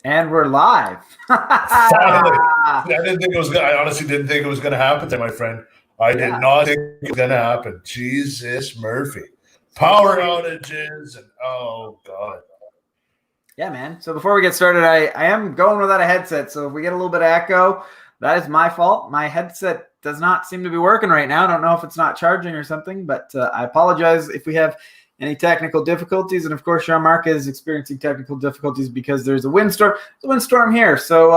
And we're live. Finally. I honestly didn't think it was gonna happen there, my friend. I did not think it was gonna happen. Jesus Murphy. Power outages and oh God. Yeah, man. So before we get started, I am going without a headset. So if we get a little bit of echo, that is my fault. My headset does not seem to be working right now. I don't know if it's not charging or something, but I apologize if we have any technical difficulties. And of course, Jean-Marc is experiencing technical difficulties because there's a windstorm. There's a windstorm here. So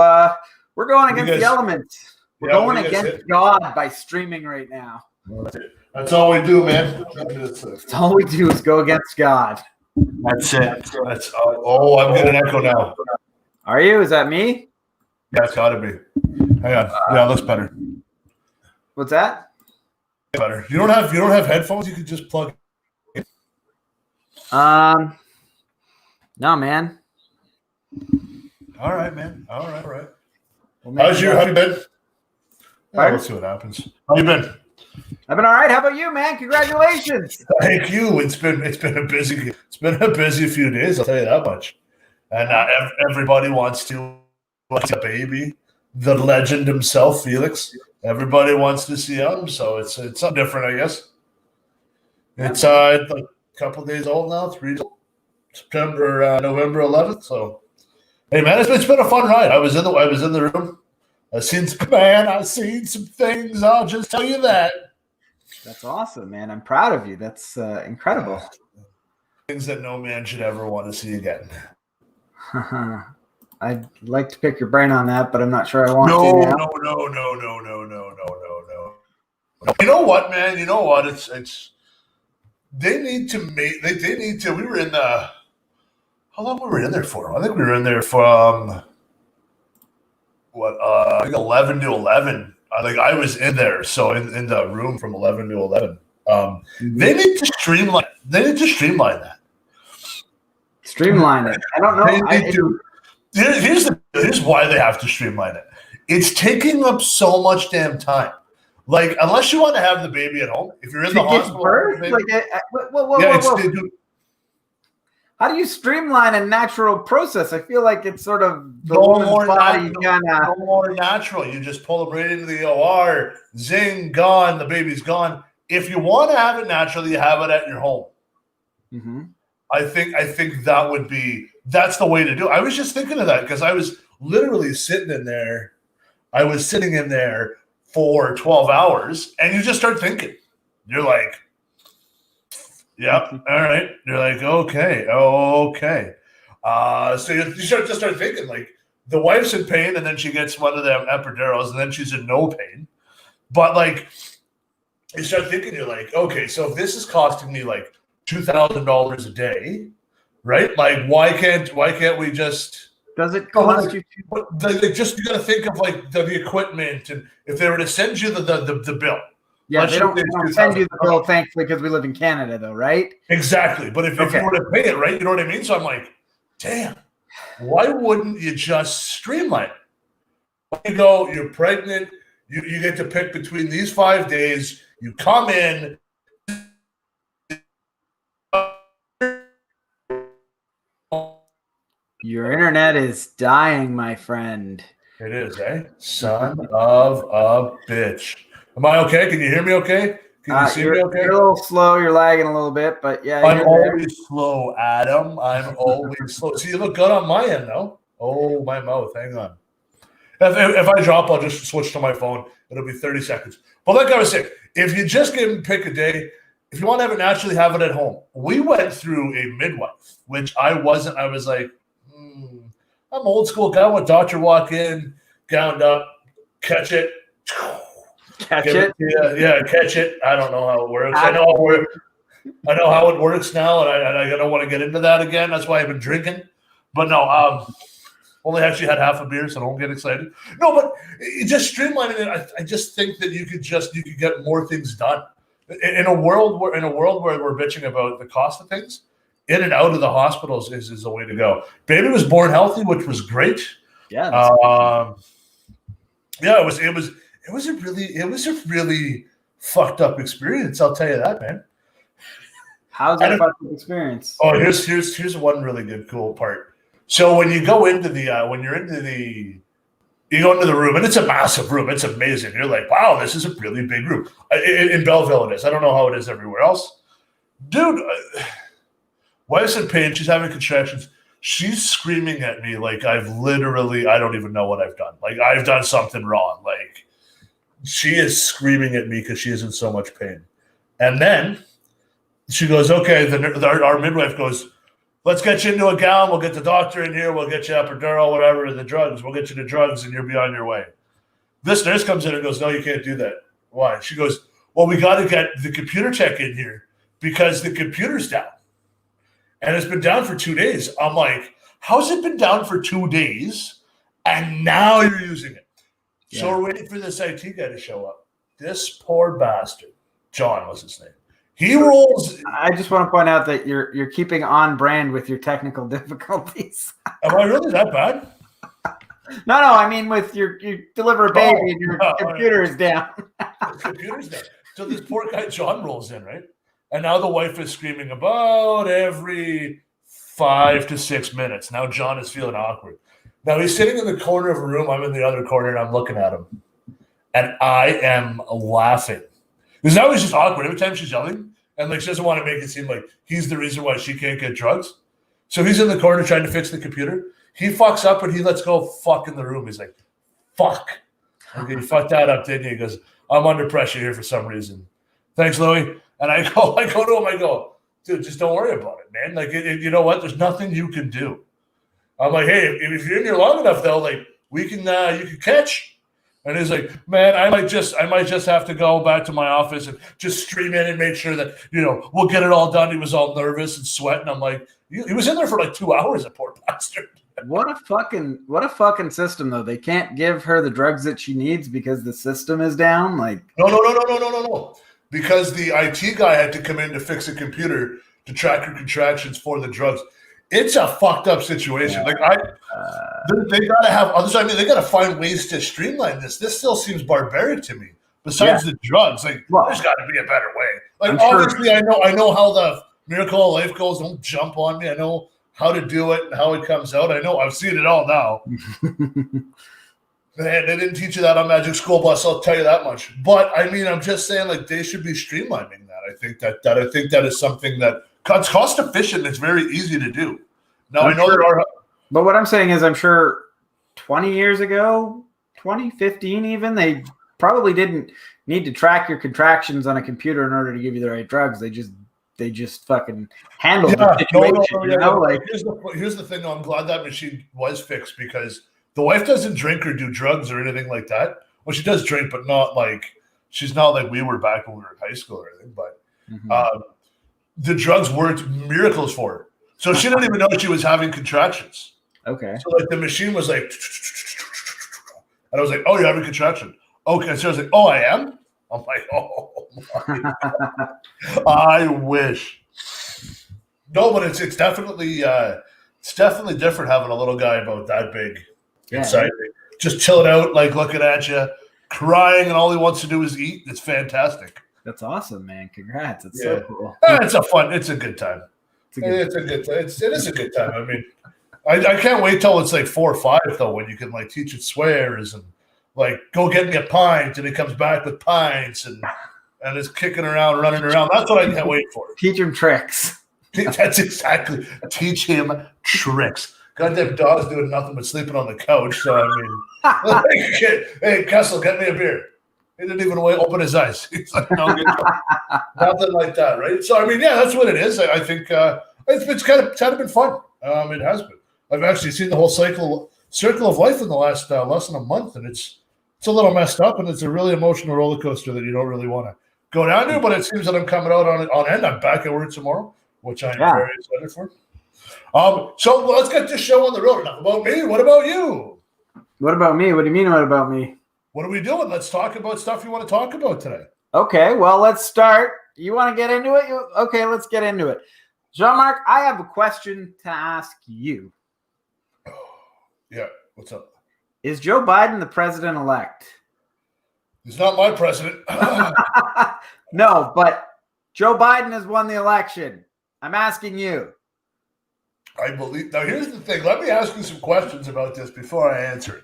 we're going against the elements. We're going against God by streaming right now. That's all we do, man. That's all we do is go against God. That's it. I'm getting an echo now. Are you? Is that me? Yeah, it's got to be. Hang on. Yeah, it looks better. What's that? Better. You don't have headphones. You could just plug. No, man. All right, man. All right. Well, how you been? Let's see what happens. How you been? I've been all right. How about you, man? Congratulations. Thank you. It's been a busy few days. I'll tell you that much. And everybody wants to a baby. The legend himself, Felix. Everybody wants to see him, so it's something different, I guess. It's a couple of days old now. November 11th. So, hey, man, it's been a fun ride. I was in the room. I've seen some things. I'll just tell you that. That's awesome, man. I'm proud of you. That's incredible. Things that no man should ever want to see again. I'd like to pick your brain on that, but I'm not sure I want to now. No. You know what, man? You know what? It's. They need to make. They need to. We were in the. How long were we in there for? I think we were in there from. I think 11 to 11. I think I was in there, so in the room from 11 to 11. They need to streamline. That. Streamline it. I don't know. Here's why they have to streamline it. It's taking up so much damn time. Like, unless you want to have the baby at home, if you're in the hospital, whoa. How do you streamline a natural process? I feel like it's sort of the woman's body no more natural. You just pull them right into the OR, zing, gone, the baby's gone. If you want to have it naturally, you have it at your home. Mm-hmm. I think that's the way to do it. I was just thinking of that because I was literally sitting in there. I was sitting in there for 12 hours, and you just start thinking. You're like, yep, all right. You're like, okay. So you start thinking, like, the wife's in pain, and then she gets one of them epidurals, and then she's in no pain. But, like, you start thinking, you're like, okay, so if this is costing me, like, $2,000 a day, right? Like, why can't we just? Does it cost you? You got to think of like the equipment, and if they were to send you the bill. Yeah, they don't send you the bill, thankfully, because we live in Canada, though, right? Exactly. But if you were to pay it, right, you know what I mean? So I'm like, damn, why wouldn't you just streamline it? You go, you're pregnant, you get to pick between these 5 days, you come in. Your internet is dying, my friend. It is, eh? Son of a bitch. Am I okay? Can you hear me okay? Can you see me okay? You're a little slow. You're lagging a little bit, but yeah. I'm always slow, Adam. I'm always slow. See, you look good on my end, though. Oh, my mouth. Hang on. If I drop, I'll just switch to my phone. It'll be 30 seconds. But like I was saying, if you just pick a day, if you want to have it naturally, have it at home. We went through a midwife, which I wasn't. I was like, I'm old school guy. When doctor walk in, gowned up, catch it. Catch it? Yeah, catch it. I don't know how it works. I know how it works now, and I don't want to get into that again. That's why I've been drinking. But no, only actually had half a beer, so don't get excited. No, but just streamlining it. I just think that you could get more things done. In a world where we're bitching about the cost of things, in and out of the hospitals is the way to go. Baby was born healthy, which was great. Yeah. It was a really fucked up experience. I'll tell you that, man. How's that fucked up experience? Oh, here's one really good cool part. So when you go into the you go into the room, and it's a massive room. It's amazing. You're like, wow, this is a really big room. In Belleville, it is. I don't know how it is everywhere else. Dude, wife's in pain. She's having contractions. She's screaming at me like I don't even know what I've done. Like I've done something wrong. Like she is screaming at me because she is in so much pain. And then she goes, okay, our midwife goes, let's get you into a gown. We'll get the doctor in here. We'll get you epidural, whatever, the drugs. We'll get you the drugs and you'll be on your way. This nurse comes in and goes, no, you can't do that. Why? She goes, well, we got to get the computer tech in here because the computer's down. And it's been down for 2 days. I'm like, how's it been down for 2 days and now you're using it? Yeah. So we're waiting for this IT guy to show up. This poor bastard, John was his name. He rolls. I just want to point out that you're keeping on brand with your technical difficulties. Am I really that bad? No. I mean, with you deliver a baby and your computer is down. The computer's down. So this poor guy John rolls in, right? And now the wife is screaming about every 5 to 6 minutes. Now John is feeling awkward. Now he's sitting in the corner of a room. I'm in the other corner, and I'm looking at him, and I am laughing. Because now he's just awkward every time she's yelling, and like she doesn't want to make it seem like he's the reason why she can't get drugs. So he's in the corner trying to fix the computer. He fucks up and he lets go fuck in the room. He's like, fuck. Okay, you fucked that up, didn't you? He goes, I'm under pressure here for some reason. Thanks, Louie. And I go to him, I go, dude, just don't worry about it, man. Like, you know what? There's nothing you can do. I'm like, hey, if you're in here long enough, though, like you can catch. And he's like, man, I might just have to go back to my office and just stream in and make sure that, we'll get it all done. He was all nervous and sweating. I'm like, he was in there for like 2 hours, a poor bastard. What a fucking system, though. They can't give her the drugs that she needs because the system is down. Like, no. Because the IT guy had to come in to fix the computer to track her contractions for the drugs. It's a fucked up situation. Like they gotta have others. I mean, they gotta find ways to streamline this. This still seems barbaric to me. Besides the drugs, there's got to be a better way. Like obviously, I know how the miracle of life goes. Don't jump on me. I know how to do it and how it comes out. I know I've seen it all now. Man, they didn't teach you that on Magic School Bus. I'll tell you that much. But I mean, I'm just saying, like they should be streamlining that. I think that is something that. It's cost efficient. It's very easy to do. Now, I know there are. But what I'm saying is I'm sure 20 years ago, 2015 even, they probably didn't need to track your contractions on a computer in order to give you the right drugs. They just fucking handled the situation. Here's the thing, though. I'm glad that machine was fixed because the wife doesn't drink or do drugs or anything like that. Well, she does drink, but not like she's not like we were back when we were in high school or anything. But the drugs worked miracles for her. So she didn't even know she was having contractions. Okay. So like the machine was like, and I was like, oh, you're having a contraction. Okay. So I was like, oh, I am? I'm like, oh, my God. I wish. No, but it's definitely different having a little guy about that big inside me. Just chilling out, like looking at you, crying, and all he wants to do is eat. It's fantastic. That's awesome, man. Congrats. It's so cool. It's a good time. It is a good time. I mean, I can't wait till it's like 4 or 5 though, when you can like teach it swears and like go get me a pint, and he comes back with pints and is kicking around, running around. That's what I can't wait for. Teach him tricks. That's exactly. Teach him tricks. Goddamn dog's doing nothing but sleeping on the couch. So I mean, hey Kessel, get me a beer. He didn't even open his eyes. He's like, no, nothing like that, right? So, I mean, yeah, that's what it is. I think it's kind of been fun. It has been. I've actually seen the whole circle of life in the last less than a month, and it's a little messed up, and it's a really emotional roller coaster that you don't really want to go down to. But it seems that I'm coming out on end. I'm back at work tomorrow, which I'm very excited for. So let's get this show on the road. Enough about me. What about you? What about me? What do you mean? What about me? What are we doing? Let's talk about stuff you want to talk about today. Okay, well, let's start. You want to get into it? Okay, let's get into it. Jean-Marc, I have a question to ask you. Yeah, what's up? Is Joe Biden the president-elect? He's not my president. No, but Joe Biden has won the election. I'm asking you. I believe. Now, here's the thing. Let me ask you some questions about this before I answer it.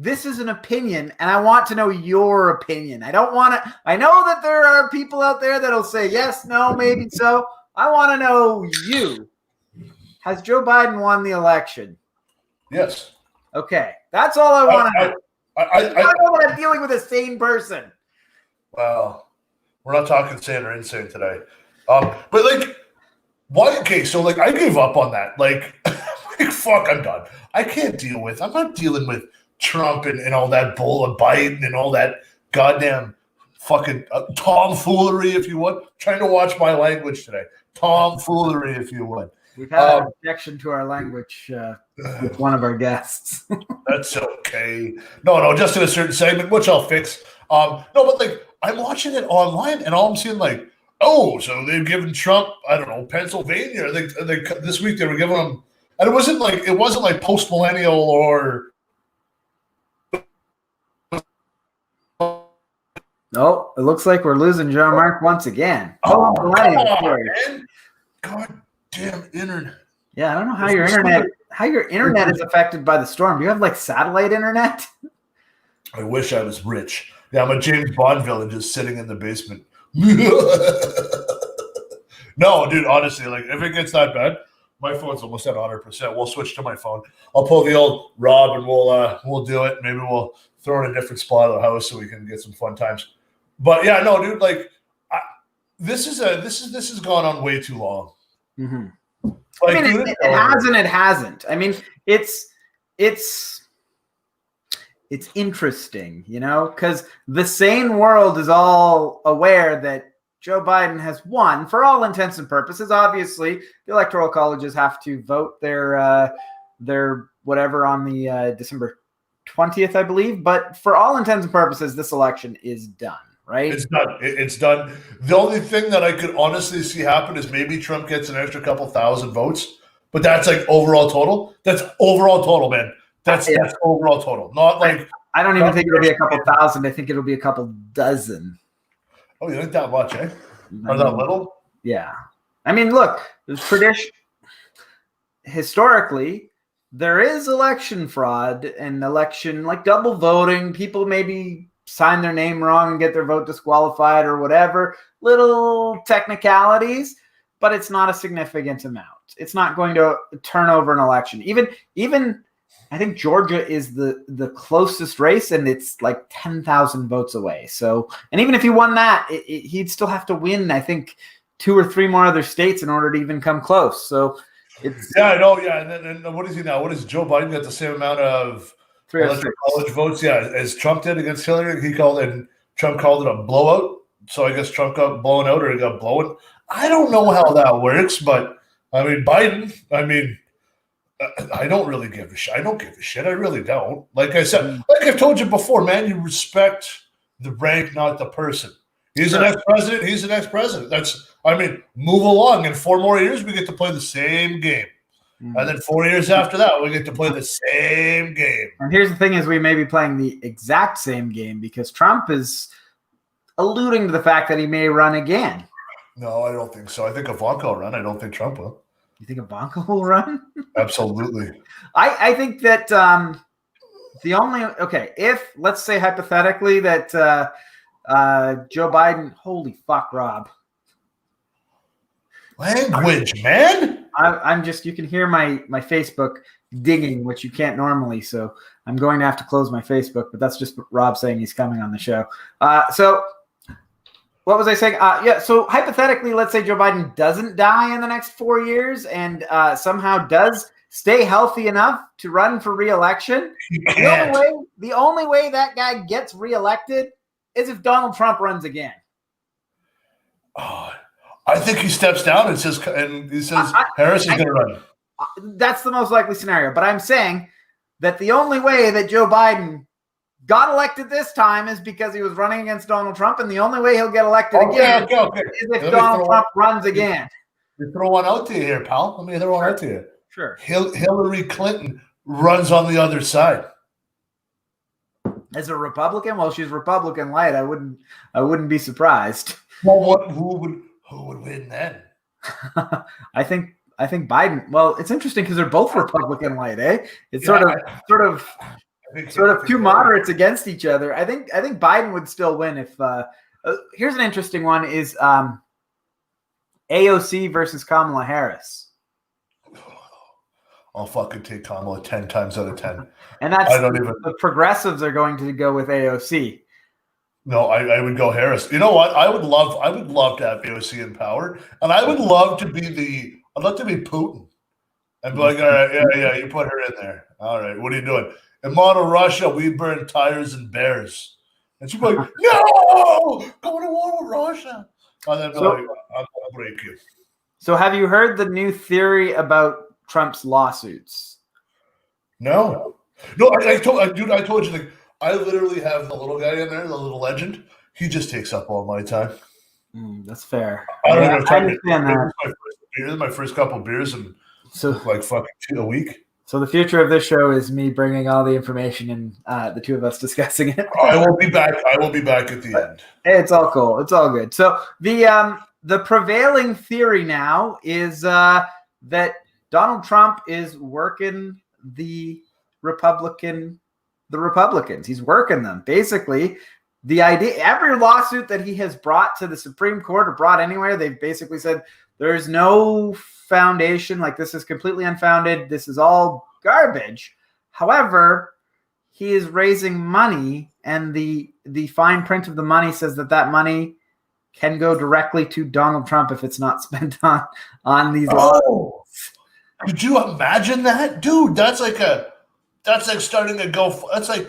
This is an opinion, and I want to know your opinion. I don't want to. I know that there are people out there that'll say yes, no, maybe so. I want to know you. Has Joe Biden won the election? Yes. Okay, that's all I want to know. I know that I'm dealing with a sane person. Well, we're not talking sane or insane today. But like, why? Okay, so like, I gave up on that. Like, fuck, I'm done. I'm not dealing with Trump and all that bull of Biden and all that goddamn fucking tomfoolery, if you would. Trying to watch my language today. Tomfoolery, if you would. We've had an objection to our language with one of our guests. That's okay. No, just in a certain segment, which I'll fix. No, but like, I'm watching it online, and all I'm seeing, like, oh, so they've given Trump, I don't know, Pennsylvania. They this week they were giving him, and it wasn't like post-millennial or. Oh, it looks like we're losing Jean-Marc once again. Oh, man. God damn internet. Yeah, I don't know how your internet is affected by the storm. Do you have like satellite internet? I wish I was rich. Yeah, I'm a James Bond villain just sitting in the basement. No, dude, honestly, like, if it gets that bad, my phone's almost at 100%. We'll switch to my phone. I'll pull the old Rob and we'll do it. Maybe we'll throw in a different spot of the house so we can get some fun times. But yeah, no, dude, like, this has gone on way too long. Mm-hmm. Like, I mean, it hasn't. I mean, it's interesting, you know, because the sane world is all aware that Joe Biden has won for all intents and purposes. Obviously, the electoral colleges have to vote their whatever on the December 20th, I believe. But for all intents and purposes, this election is done, right? It's done. It's done. The only thing that I could honestly see happen is maybe Trump gets an extra couple thousand votes, but that's like overall total. That's overall total, man. That's overall total. Not like I don't even think it'll be a couple thousand. I think it'll be a couple dozen. Oh, you think that much, eh? Or that little? Yeah. I mean, look, historically, there is election fraud and election, like double voting. People maybe sign their name wrong and get their vote disqualified or whatever. Little technicalities, but it's not a significant amount. It's not going to turn over an election. Even I think Georgia is the closest race, and it's like 10,000 votes away. So, and even if he won that, he'd still have to win, I think, 2 or 3 more other states in order to even come close. So, I know. Yeah, and what is he now? What is Joe Biden got the same amount of electoral college votes? Yeah, as Trump did against Hillary. Trump called it a blowout. So I guess Trump got blown out or he got blown. I don't know how that works, but I mean, Biden. I mean. I don't really give a shit. I don't give a shit. I really don't. Like I said, like I've told you before, man, you respect the rank, not the person. He's an ex-president. He's an ex-president. Move along. In 4 more years, we get to play the same game. Mm-hmm. And then 4 years after that, we get to play the same game. And here's the thing is we may be playing the exact same game because Trump is alluding to the fact that he may run again. No, I don't think so. I think Ivanka will run. I don't think Trump will. You think Ivanka will run? Absolutely. I think that if let's say hypothetically that Joe Biden, holy fuck, Rob. Language, man. I'm just, you can hear my Facebook digging, which you can't normally. So I'm going to have to close my Facebook, but that's just Rob saying he's coming on the show. So what was I saying? So hypothetically, let's say Joe Biden doesn't die in the next 4 years and somehow does stay healthy enough to run for re-election. The only way that guy gets re-elected is if Donald Trump runs again. Oh, I think he steps down and says Harris is going to run. That's the most likely scenario. But I'm saying that the only way that Joe Biden got elected this time is because he was running against Donald Trump, and the only way he'll get elected again is if Donald Trump runs again. You throw one out to you here, pal. Let me throw one out to you. Sure. Hillary Clinton runs on the other side. As a Republican, well, she's Republican light. I wouldn't be surprised. Well, who would win then? I think Biden. Well, it's interesting because they're both Republican light, eh? It's Yeah, sort of two moderates against each other. I think Biden would still win if. Here's an interesting one: is AOC versus Kamala Harris. I'll fucking take Kamala 10 times out of 10. And that's the progressives are going to go with AOC. No, I would go Harris. You know what? I would love to have AOC in power, and I would love to be I'd love to be Putin. I'd be like, all right, yeah, you put her in there. All right, what are you doing? In model Russia, we burn tires and bears. And she'd be like, no, going to war with Russia. And then I'll break you. So have you heard the new theory about Trump's lawsuits? No. I told you, like, I literally have the little guy in there, the little legend. He just takes up all my time. That's fair. I don't know. I understand that. This is my first couple beers and so like fucking 2 a week. So the future of this show is me bringing all the information and the two of us discussing it. I will be back. At the end. Hey, it's all cool. It's all good. So the prevailing theory now is that Donald Trump is working the Republicans. He's working them. Basically, the idea, every lawsuit that he has brought to the Supreme Court or brought anywhere, they've basically said there's no foundation, like this is completely unfounded. This is all garbage. However, he is raising money, and the fine print of the money says that money can go directly to Donald Trump if it's not spent on these lawsuits. Could you imagine that, dude? That's like starting a go. That's like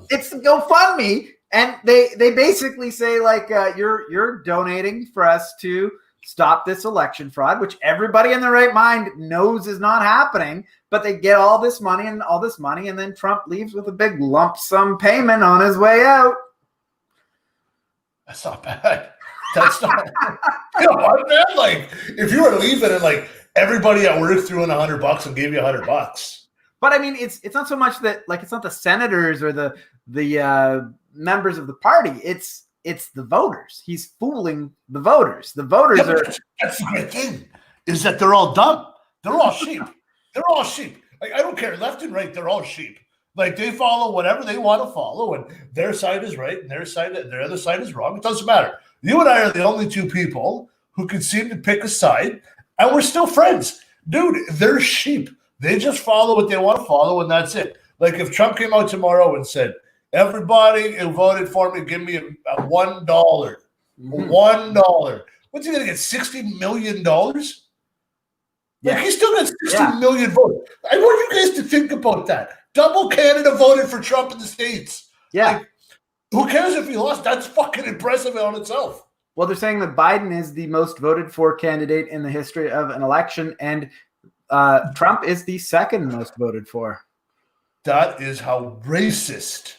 it's the GoFundMe, and they basically say like you're donating for us to stop this election fraud, which everybody in their right mind knows is not happening. But they get all this money, and then Trump leaves with a big lump sum payment on his way out. That's not bad. That's not. Man, like if you were leaving and like everybody at work threw in $100 and gave you $100. But I mean, it's not so much that like it's not the senators or the members of the party. It's the voters. He's fooling the voters. The voters are. That's the great thing is that they're all dumb. They're all sheep. They're all sheep. Like I don't care, left and right. They're all sheep. Like they follow whatever they want to follow, and their side is right, and their other side is wrong. It doesn't matter. You and I are the only two people who can seem to pick a side, and we're still friends, dude. They're sheep. They just follow what they want to follow, and that's it. Like if Trump came out tomorrow and said, everybody who voted for me, give me a $1. $1. What's he going to get, $60 million? Yeah. Like, he's still got 60 million votes. I want you guys to think about that. Double Canada voted for Trump in the States. Yeah. Like, who cares if he lost? That's fucking impressive on itself. Well, they're saying that Biden is the most voted for candidate in the history of an election, and Trump is the second most voted for. That is how racist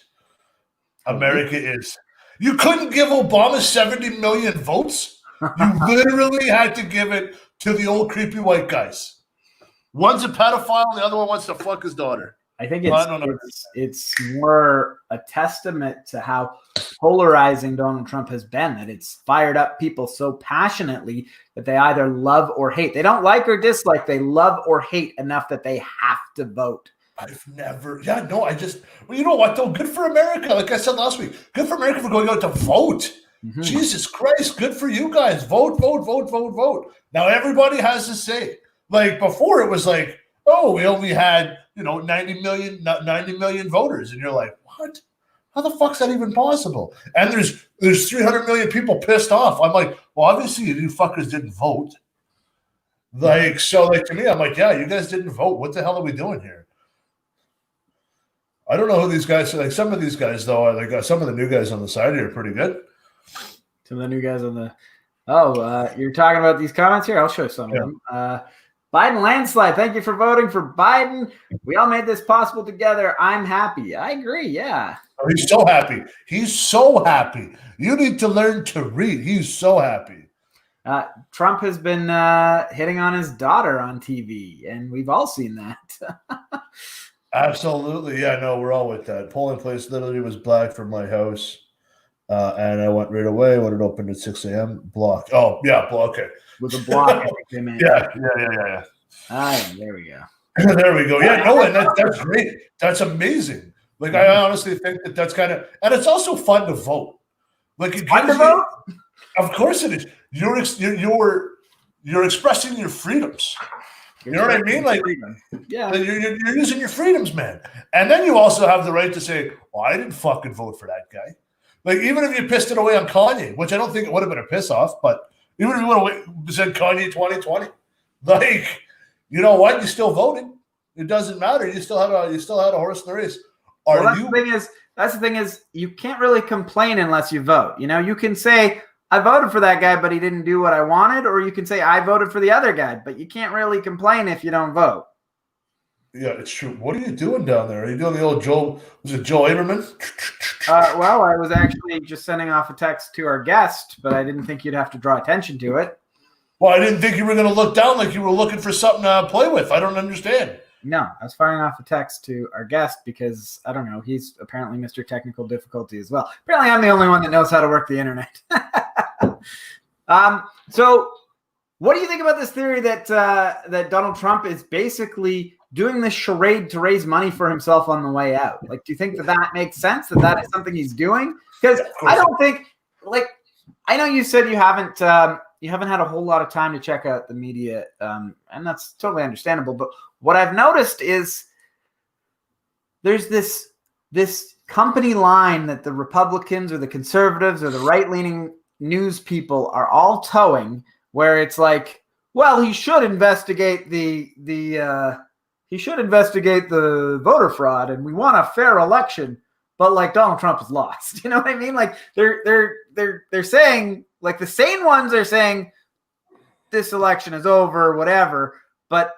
America is. You couldn't give Obama 70 million votes. You literally had to give it to the old creepy white guys. One's a pedophile, and the other one wants to fuck his daughter. I think it's more a testament to how polarizing Donald Trump has been, that it's fired up people so passionately that they either love or hate. They don't like or dislike. They love or hate enough that they have to vote. Well, you know what, though? Good for America. Like I said last week, good for America for going out to vote. Mm-hmm. Jesus Christ, good for you guys. Vote. Now everybody has to say. Like before, it was like, oh, we only had 90 million voters, and you're like, what? How the fuck's that even possible? And there's 300 million people pissed off. I'm like, well, obviously you fuckers didn't vote. Like so, like to me, I'm like, yeah, you guys didn't vote. What the hell are we doing here? I don't know who these guys are. Like some of these guys, though, are like some of the new guys on the side here are pretty good. Some of the new guys on the you're talking about these comments here? I'll show some of them. Biden landslide. Thank you for voting for Biden. We all made this possible together. I'm happy. I agree. Yeah. Oh, he's so happy. He's so happy. You need to learn to read. He's so happy. Trump has been hitting on his daughter on TV, and we've all seen that. Absolutely. Yeah, no, we're all with that. Polling place literally was black from my house. And I went right away when it opened at 6 a.m. Block. Oh, yeah, block. Okay. With a block, I think they meant. Yeah. Ah, there we go. There we go. Yeah, no, and that's great. That's amazing. Like, I honestly think that's kind of, and it's also fun to vote. Like, it Fun to gives you, vote? of course it is. You're expressing your freedoms. You know what I mean? Like, yeah, you're using your freedoms, man. And then you also have the right to say, "Well, I didn't fucking vote for that guy." Like, even if you pissed it away on Kanye, which I don't think it would have been a piss off, but even if you would have said Kanye 2020, like, you know what? You still voted. It doesn't matter. You still had a horse in the race. That's the thing is you can't really complain unless you vote. You know, you can say I voted for that guy, but he didn't do what I wanted, or you can say I voted for the other guy, but you can't really complain if you don't vote. Yeah, it's true. What are you doing down there? Are you doing the old Joe? Was it Joe Aberman? Well, I was actually just sending off a text to our guest, but I didn't think you'd have to draw attention to it. Well, I didn't think you were going to look down like you were looking for something to play with. I don't understand. No, I was firing off a text to our guest because, I don't know, he's apparently Mr. Technical Difficulty as well. Apparently, I'm the only one that knows how to work the internet. So what do you think about this theory that that Donald Trump is basically doing this charade to raise money for himself on the way out? Like, do you think that makes sense, that is something he's doing? Because I don't think, like, I know you said you haven't had a whole lot of time to check out the media, and that's totally understandable. But what I've noticed is there's this company line that the Republicans or the conservatives or the right-leaning news people are all towing, where it's like, well, he should investigate the voter fraud, and we want a fair election. But like Donald Trump has lost. You know what I mean? Like they're saying, like the sane ones are saying this election is over, whatever. But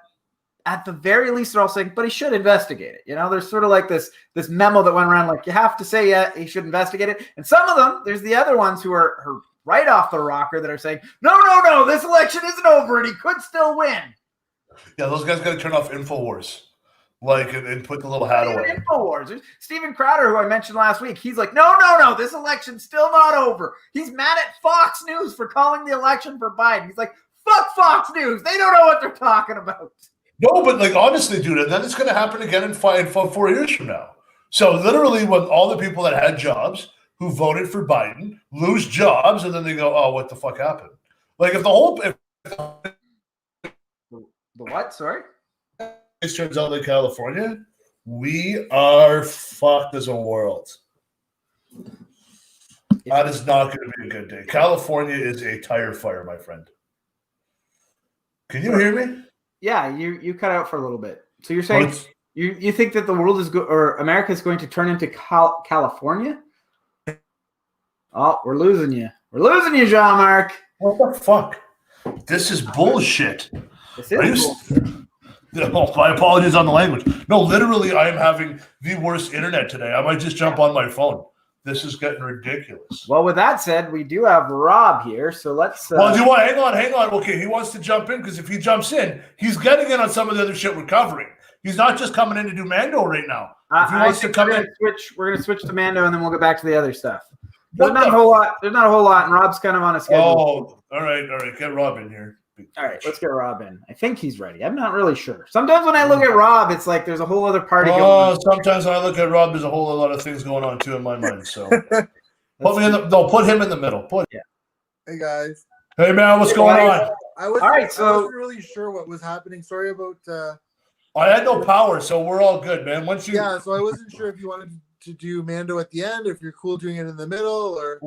at the very least, they're all saying, but he should investigate it. You know, there's sort of like this memo that went around, like you have to say, yeah, he should investigate it. And some of them, there's the other ones who are right off the rocker that are saying, no, this election isn't over and he could still win. Yeah, those guys got to turn off InfoWars. Like, and put the little hat away. InfoWars. Steven Crowder, who I mentioned last week, he's like, no, this election's still not over. He's mad at Fox News for calling the election for Biden. He's like, fuck Fox News. They don't know what they're talking about. No, but like, honestly, dude, and then it's going to happen again in 4 years from now. So literally, when all the people that had jobs who voted for Biden lose jobs, and then they go, oh, what the fuck happened? Like, if the whole... The what? Sorry? It turns out like California, we are fucked as a world. That is not going to be a good day. California is a tire fire, my friend. Can you hear me? Yeah, you cut out for a little bit. So you're saying you think that the world is or America is going to turn into California? Oh, we're losing you. We're losing you, Jean-Marc. What the fuck? This is bullshit. This is bullshit. Oh, my apologies on the language. No, literally, I am having the worst internet today. I might just jump on my phone. This is getting ridiculous. Well, with that said, we do have Rob here, so let's... Well, do you want... Hang on. Okay, he wants to jump in, because if he jumps in, he's getting in on some of the other shit we're covering. He's not just coming in to do Mando right now. If he wants to come in... We're going to switch to Mando, and then we'll get back to the other stuff. There's not a whole lot, and Rob's kind of on a schedule. Oh, all right. Get Rob in here. All right, let's get Rob in. I think he's ready. I'm not really sure. Sometimes when I look at Rob, it's like there's a whole other party going on. Sometimes when I look at Rob, there's a whole lot of things going on too in my mind. So put him in the middle. Hey guys. Hey man, what's going on? I wasn't really sure what was happening. Sorry about. I had no power, so we're all good, man. So I wasn't sure if you wanted to do Mando at the end, if you're cool doing it in the middle, or.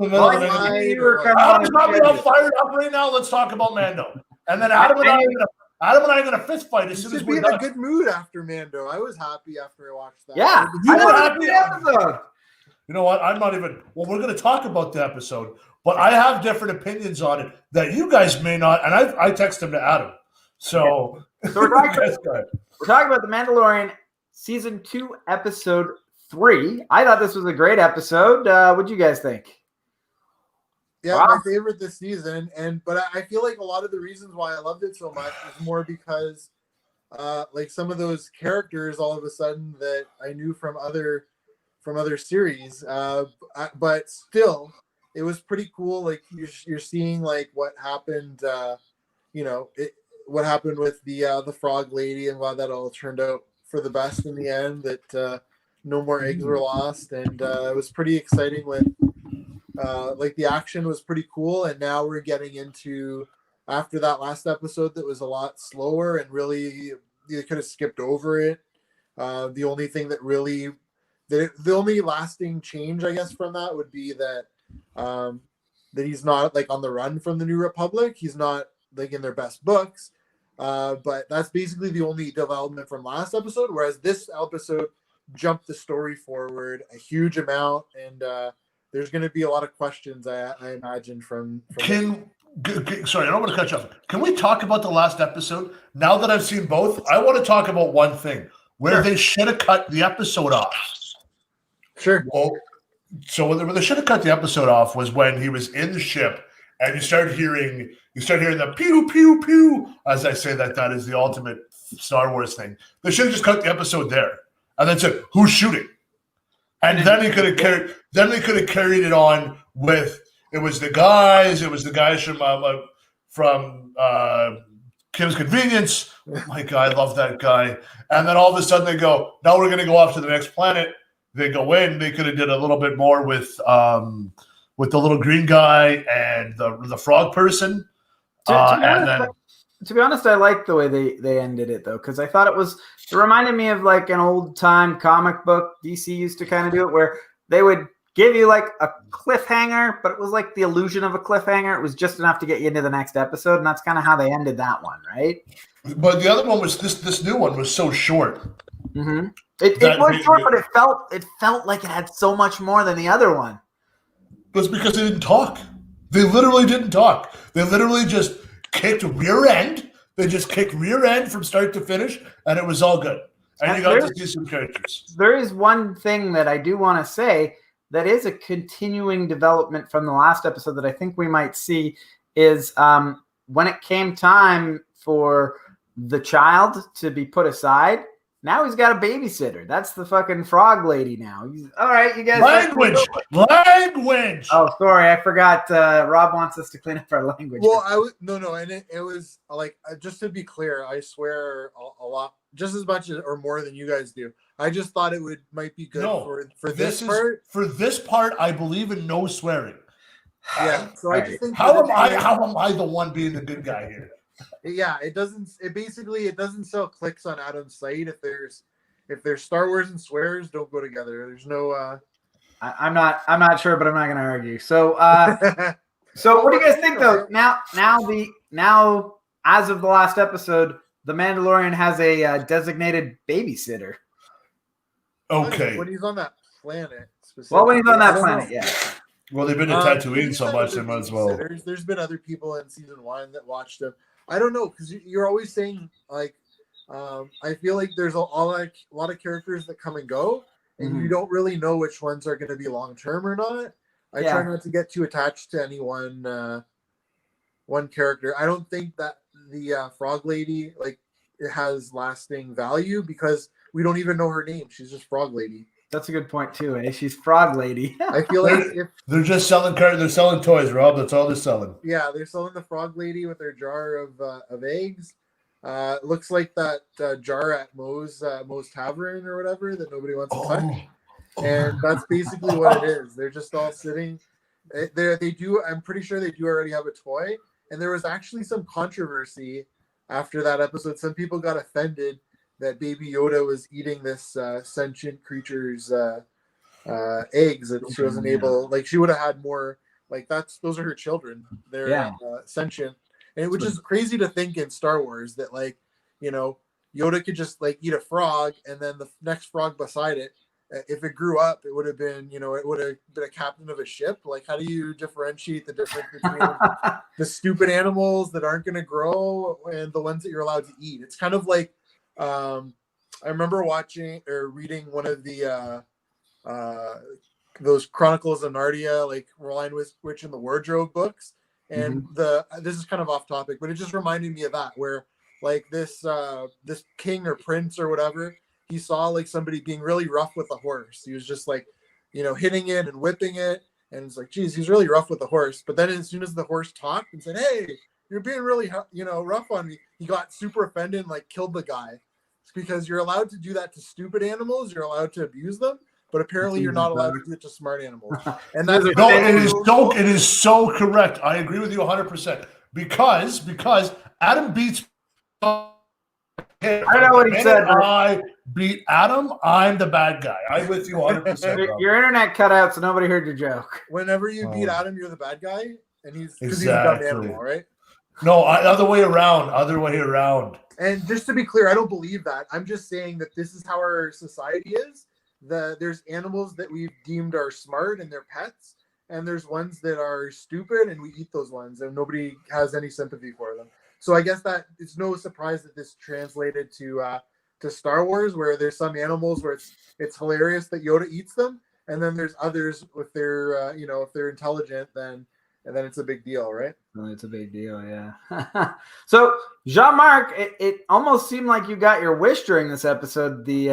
Adam's probably all fired up right now. Let's talk about Mando. And then Adam and I are going to fist fight as soon as we're done. In a good mood after Mando. I was happy after I watched that. Yeah, you were happy episode. You know what? I'm not even. Well, we're going to talk about the episode, but I have different opinions on it that you guys may not. And I text them to Adam. So we're talking about The Mandalorian season 2, episode 3. I thought this was a great episode. What do you guys think? Yeah, wow. My favorite this season, but I feel like a lot of the reasons why I loved it so much is more because, like some of those characters, all of a sudden that I knew from other series. But still, it was pretty cool. Like you're seeing like what happened. What happened with the frog lady, and why that all turned out for the best in the end. That no more eggs were lost, and it was pretty exciting. With like the action was pretty cool, and now we're getting into after that last episode that was a lot slower and really you could have skipped over it. The only thing that really the only lasting change, I guess, from that would be that that he's not like on the run from the New Republic. He's not like in their best books. But that's basically the only development from last episode. Whereas this episode jumped the story forward a huge amount, and there's going to be a lot of questions, I imagine, from sorry, I don't want to cut you off. Can we talk about the last episode? Now that I've seen both, I want to talk about one thing where they should have cut the episode off. Sure. Well, so when they should have cut the episode off was when he was in the ship, and you start hearing the pew pew pew. As I say that is the ultimate Star Wars thing. They should have just cut the episode there, and then said who's shooting, and then they could have carried it on with it was the guys from Kim's Convenience. Oh my God, I love that guy. And then all of a sudden they go, now we're going to go off to the next planet. They go in. They could have did a little bit more with the little green guy and the frog person. To be honest, I like the way they ended it though, because I thought it reminded me of like an old time comic book. DC used to kind of do it where they would give you like a cliffhanger, but it was like the illusion of a cliffhanger. It was just enough to get you into the next episode, and that's kind of how they ended that one, right? But the other one was this new one was so short. Mm-hmm. It was short, but it felt like it had so much more than the other one. That's because they didn't talk. They literally didn't talk. They literally just kicked rear end. They just kicked rear end from start to finish, and it was all good. And you got to see some characters. There is one thing that I do want to say that is a continuing development from the last episode that I think we might see is when it came time for the child to be put aside, now he's got a babysitter. That's the fucking frog lady now. All right, you guys. Language. Oh, sorry, I forgot. Rob wants us to clean up our language. Well, and it was like just to be clear, I swear a lot, just as much or more than you guys do. I just thought it might be good for this part. For this part, I believe in no swearing. Yeah. So I just think how am I the one being the good guy here? Yeah, it doesn't sell clicks on Adam's site. If there's Star Wars and swears, don't go together. There's no I'm not sure, but I'm not gonna argue. So so what do you guys think though? Now as of the last episode, the Mandalorian has a designated babysitter. Okay. When he's on that planet, well, when he's on that planet, yeah. Well, they've been to Tatooine so much, they might as well. There's been other people in season 1 that watched him. I don't know, because you're always saying like, I feel like there's a lot of characters that come and go, and you don't really know which ones are going to be long term or not. I try not to get too attached to any one character. I don't think that the frog lady like it has lasting value because we don't even know her name. She's just Frog Lady. That's a good point too, eh? She's Frog Lady. I feel like they're just selling they're selling toys, Rob. That's all they're selling. Yeah, they're selling the Frog Lady with their jar of eggs. Looks like that jar at Moe's Tavern or whatever that nobody wants to touch. And that's basically what it is. They're just all sitting. They do. I'm pretty sure they do already have a toy. And there was actually some controversy after that episode. Some people got offended that Baby Yoda was eating this sentient creature's eggs, and she wasn't able. Like she would have had more. Like those are her children. They're sentient, and which is crazy to think in Star Wars that Yoda could just like eat a frog, and then the next frog beside it, if it grew up, it would have been it would have been a captain of a ship. Like how do you differentiate the difference between the stupid animals that aren't going to grow and the ones that you're allowed to eat? It's kind of like. I remember watching or reading one of the those Chronicles of Narnia, like Lion Witch in the Wardrobe books, and this is kind of off topic, but it just reminded me of that, where like this king or prince or whatever, he saw like somebody being really rough with a horse. He was just like, hitting it and whipping it. And it's like, geez, he's really rough with the horse. But then as soon as the horse talked and said, hey, you're being really, rough on me, he got super offended and like killed the guy. It's because you're allowed to do that to stupid animals. You're allowed to abuse them. But apparently you're not allowed to do it to smart animals. And that's it is so correct. I agree with you 100%. Because Adam beats I don't know what he said. I beat Adam, I'm the bad guy. I'm with you 100%. Your internet cut out, so nobody heard your joke. Whenever you beat Adam, you're the bad guy, and he's because exactly. he's a dumb animal, right? No, other way around. And just to be clear, I don't believe that. I'm just saying that this is how our society is. There's animals that we've deemed are smart and they're pets, and there's ones that are stupid, and we eat those ones, and nobody has any sympathy for them. So I guess that it's no surprise that this translated to Star Wars, where there's some animals where it's hilarious that Yoda eats them, and then there's others if they're if they're intelligent, then it's a big deal, right? Well, it's a big deal, yeah. So Jean-Marc, it almost seemed like you got your wish during this episode. The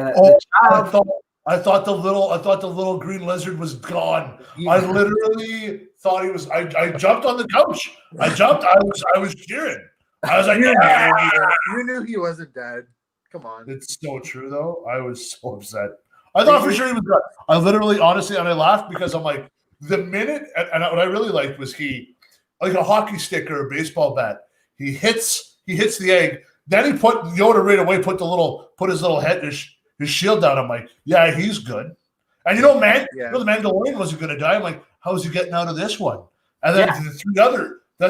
child. I thought the little green lizard was gone. Yeah. I literally thought he was. I jumped on the couch. I was cheering. I was like, you knew he wasn't dead. Come on. It's so true, though. I was so upset. I thought for sure he was dead. I literally, honestly, and I laughed because I'm like, the minute, and what I really liked was he, like a hockey stick or a baseball bat, he hits the egg. Then he put Yoda right away, put his little head, his shield down. I'm like, yeah, he's good. And the Mandalorian wasn't going to die. I'm like, how is he getting out of this one? And then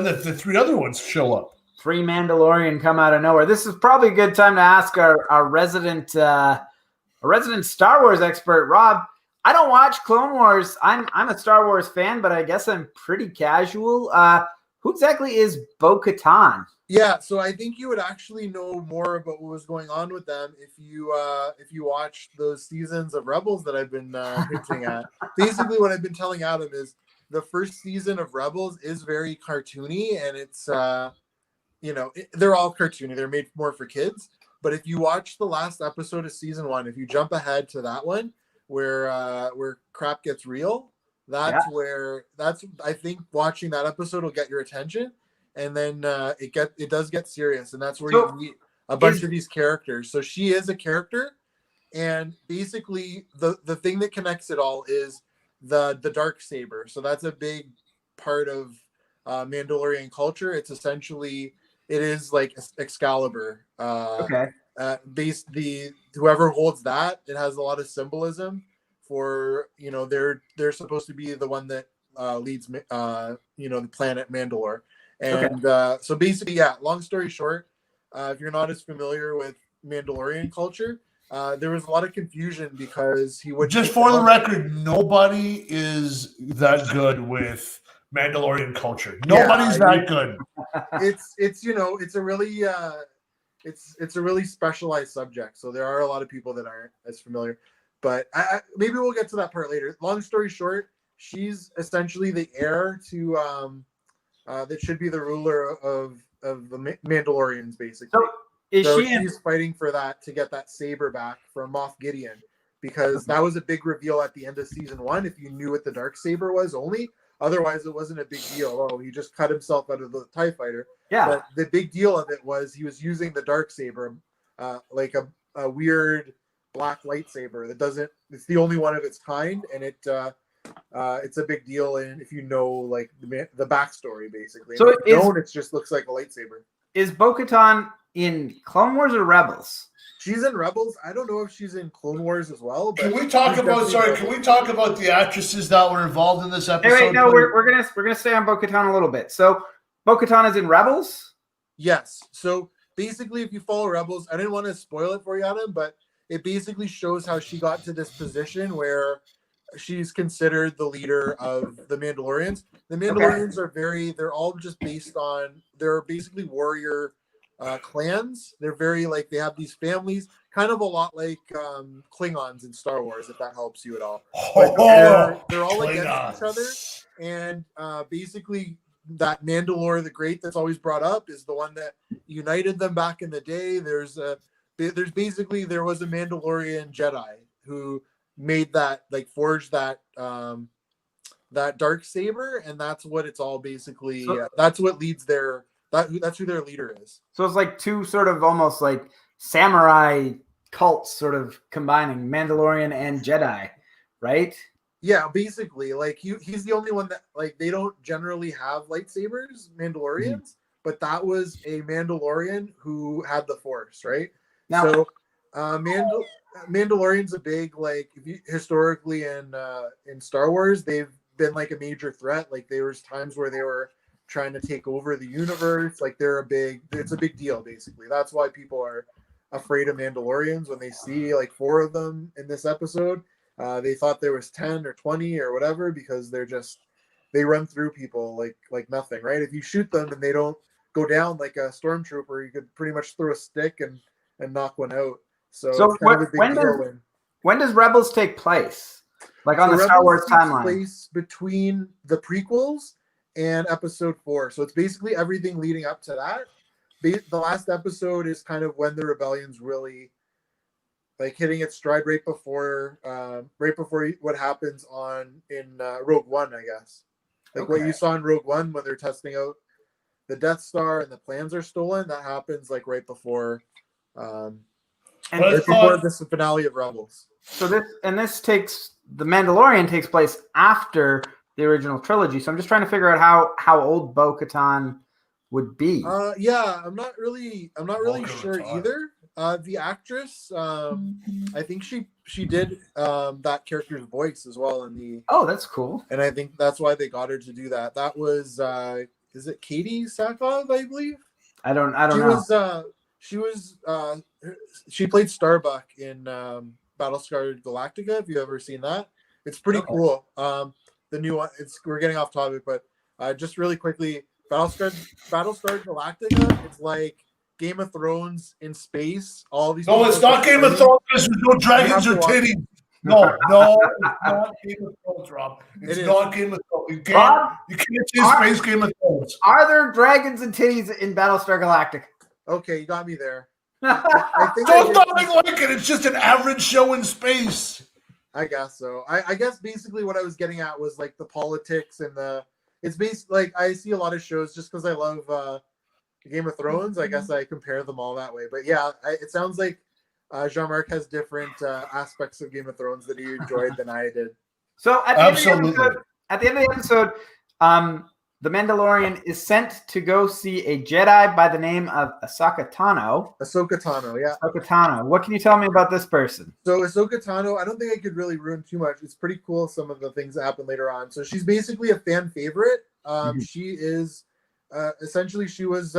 the three other ones show up. 3 Mandalorian come out of nowhere. This is probably a good time to ask our resident Star Wars expert, Rob. I don't watch Clone Wars. I'm a Star Wars fan, but I guess I'm pretty casual. Who exactly is Bo-Katan? Yeah, so I think you would actually know more about what was going on with them if you watched those seasons of Rebels that I've been hinting at. Basically, what I've been telling Adam is the first season of Rebels is very cartoony, and it's they're all cartoony. They're made more for kids. But if you watch the last episode of season 1, if you jump ahead to that one where crap gets real, I think watching that episode will get your attention. And then it does get serious, and that's where you meet a bunch of these characters. So she is a character, and basically the thing that connects it all is the dark saber. So that's a big part of Mandalorian culture. It's essentially it is like Excalibur. Okay. Whoever holds that, it has a lot of symbolism for they're supposed to be the one that leads the planet Mandalore. And so basically, yeah, long story short, if you're not as familiar with Mandalorian culture, there was a lot of confusion because he would just for the record, nobody is that good with Mandalorian culture. Nobody's that good. It's a really specialized subject. So there are a lot of people that aren't as familiar, but maybe we'll get to that part later. Long story short, she's essentially the heir to that should be the ruler of the Mandalorians, basically. So she's fighting for that to get that saber back from Moff Gideon, because that was a big reveal at the end of season 1. If you knew what the dark saber was, otherwise it wasn't a big deal. Oh, he just cut himself out of the TIE fighter. Yeah. But the big deal of it was he was using the dark saber, like a weird black lightsaber that doesn't. It's the only one of its kind, and it's a big deal. And if you know like the backstory, basically, so it just looks like a lightsaber. Is Bo-Katan in Clone Wars or Rebels? She's in Rebels. I don't know if she's in Clone Wars as well. But can we talk about the actresses that were involved in this episode? Wait, no, we're gonna stay on Bo-Katan a little bit. So Bo-Katan is in Rebels? Yes. So basically, if you follow Rebels, I didn't want to spoil it for you, Adam, but it basically shows how she got to this position where she's considered the leader of the Mandalorians. The Mandalorians they're all just they're basically warrior clans. They're very they have these families, kind of a lot like Klingons in Star Wars, if that helps you at all. But they're all against each other, and basically that Mandalore the Great that's always brought up is the one that united them back in the day. There's there was a Mandalorian Jedi who made that, like, forged that that dark saber, and that's what it's all basically. That's what leads that's who their leader is. So it's like two sort of almost like samurai cults sort of combining Mandalorian and Jedi, right? Yeah, basically, like he's the only one that, like, they don't generally have lightsabers, Mandalorians, but that was a Mandalorian who had the Force, right? Now, So Mandalorian's a big, like, if you, historically in Star Wars, they've been like a major threat. Like, there was times where they were trying to take over the universe. Like, it's a big deal, basically. That's why people are afraid of Mandalorians when they see like 4 of them in this episode. They thought there was 10 or 20 or whatever, because they run through people like nothing, right? If you shoot them and they don't go down like a stormtrooper, you could pretty much throw a stick and knock one out. So it's kind of a big deal. When does Rebels take place? Like on the Star Wars timeline? Place between the prequels and Episode 4. So it's basically everything leading up to that. The last episode is kind of when the rebellion's really like hitting its stride, right before what happens in Rogue One, I guess. Like what you saw in Rogue One when they're testing out the Death Star and the plans are stolen. That happens like right before before this finale of Rebels. So the Mandalorian takes place after the original trilogy. So I'm just trying to figure out how old Bo-Katan would be. I'm not really sure either. The actress, I think she did that character's voice as well in the. Oh, that's cool. And I think that's why they got her to do that. That was is it Katie Sackhoff, I believe? I don't know. She played Starbuck in Battlestar Galactica. If you ever seen that, it's pretty cool. The new one. We're getting off topic, but just really quickly, Battlestar Galactica. It's like Game of Thrones in space. All these. No, it's not Game of Thrones. There's no dragons or titties. No, it's not Game of Thrones, Rob. It's not Game of Thrones. You can't say space Game of Thrones. Are there dragons and titties in Battlestar Galactica? Okay, you got me there. I think there's nothing like it. It's just an average show in space. I guess so. I guess basically what I was getting at was like the politics and it's basically like I see a lot of shows just because I love Game of Thrones. I guess I compare them all that way. But yeah, it sounds like Jean-Marc has different aspects of Game of Thrones that he enjoyed than I did. So at the end of the episode, the Mandalorian is sent to go see a Jedi by the name of Ahsoka Tano. Ahsoka Tano, yeah. Ahsoka Tano. What can you tell me about this person? So Ahsoka Tano, I don't think I could really ruin too much. It's pretty cool, some of the things that happen later on. So she's basically a fan favorite. She is essentially she was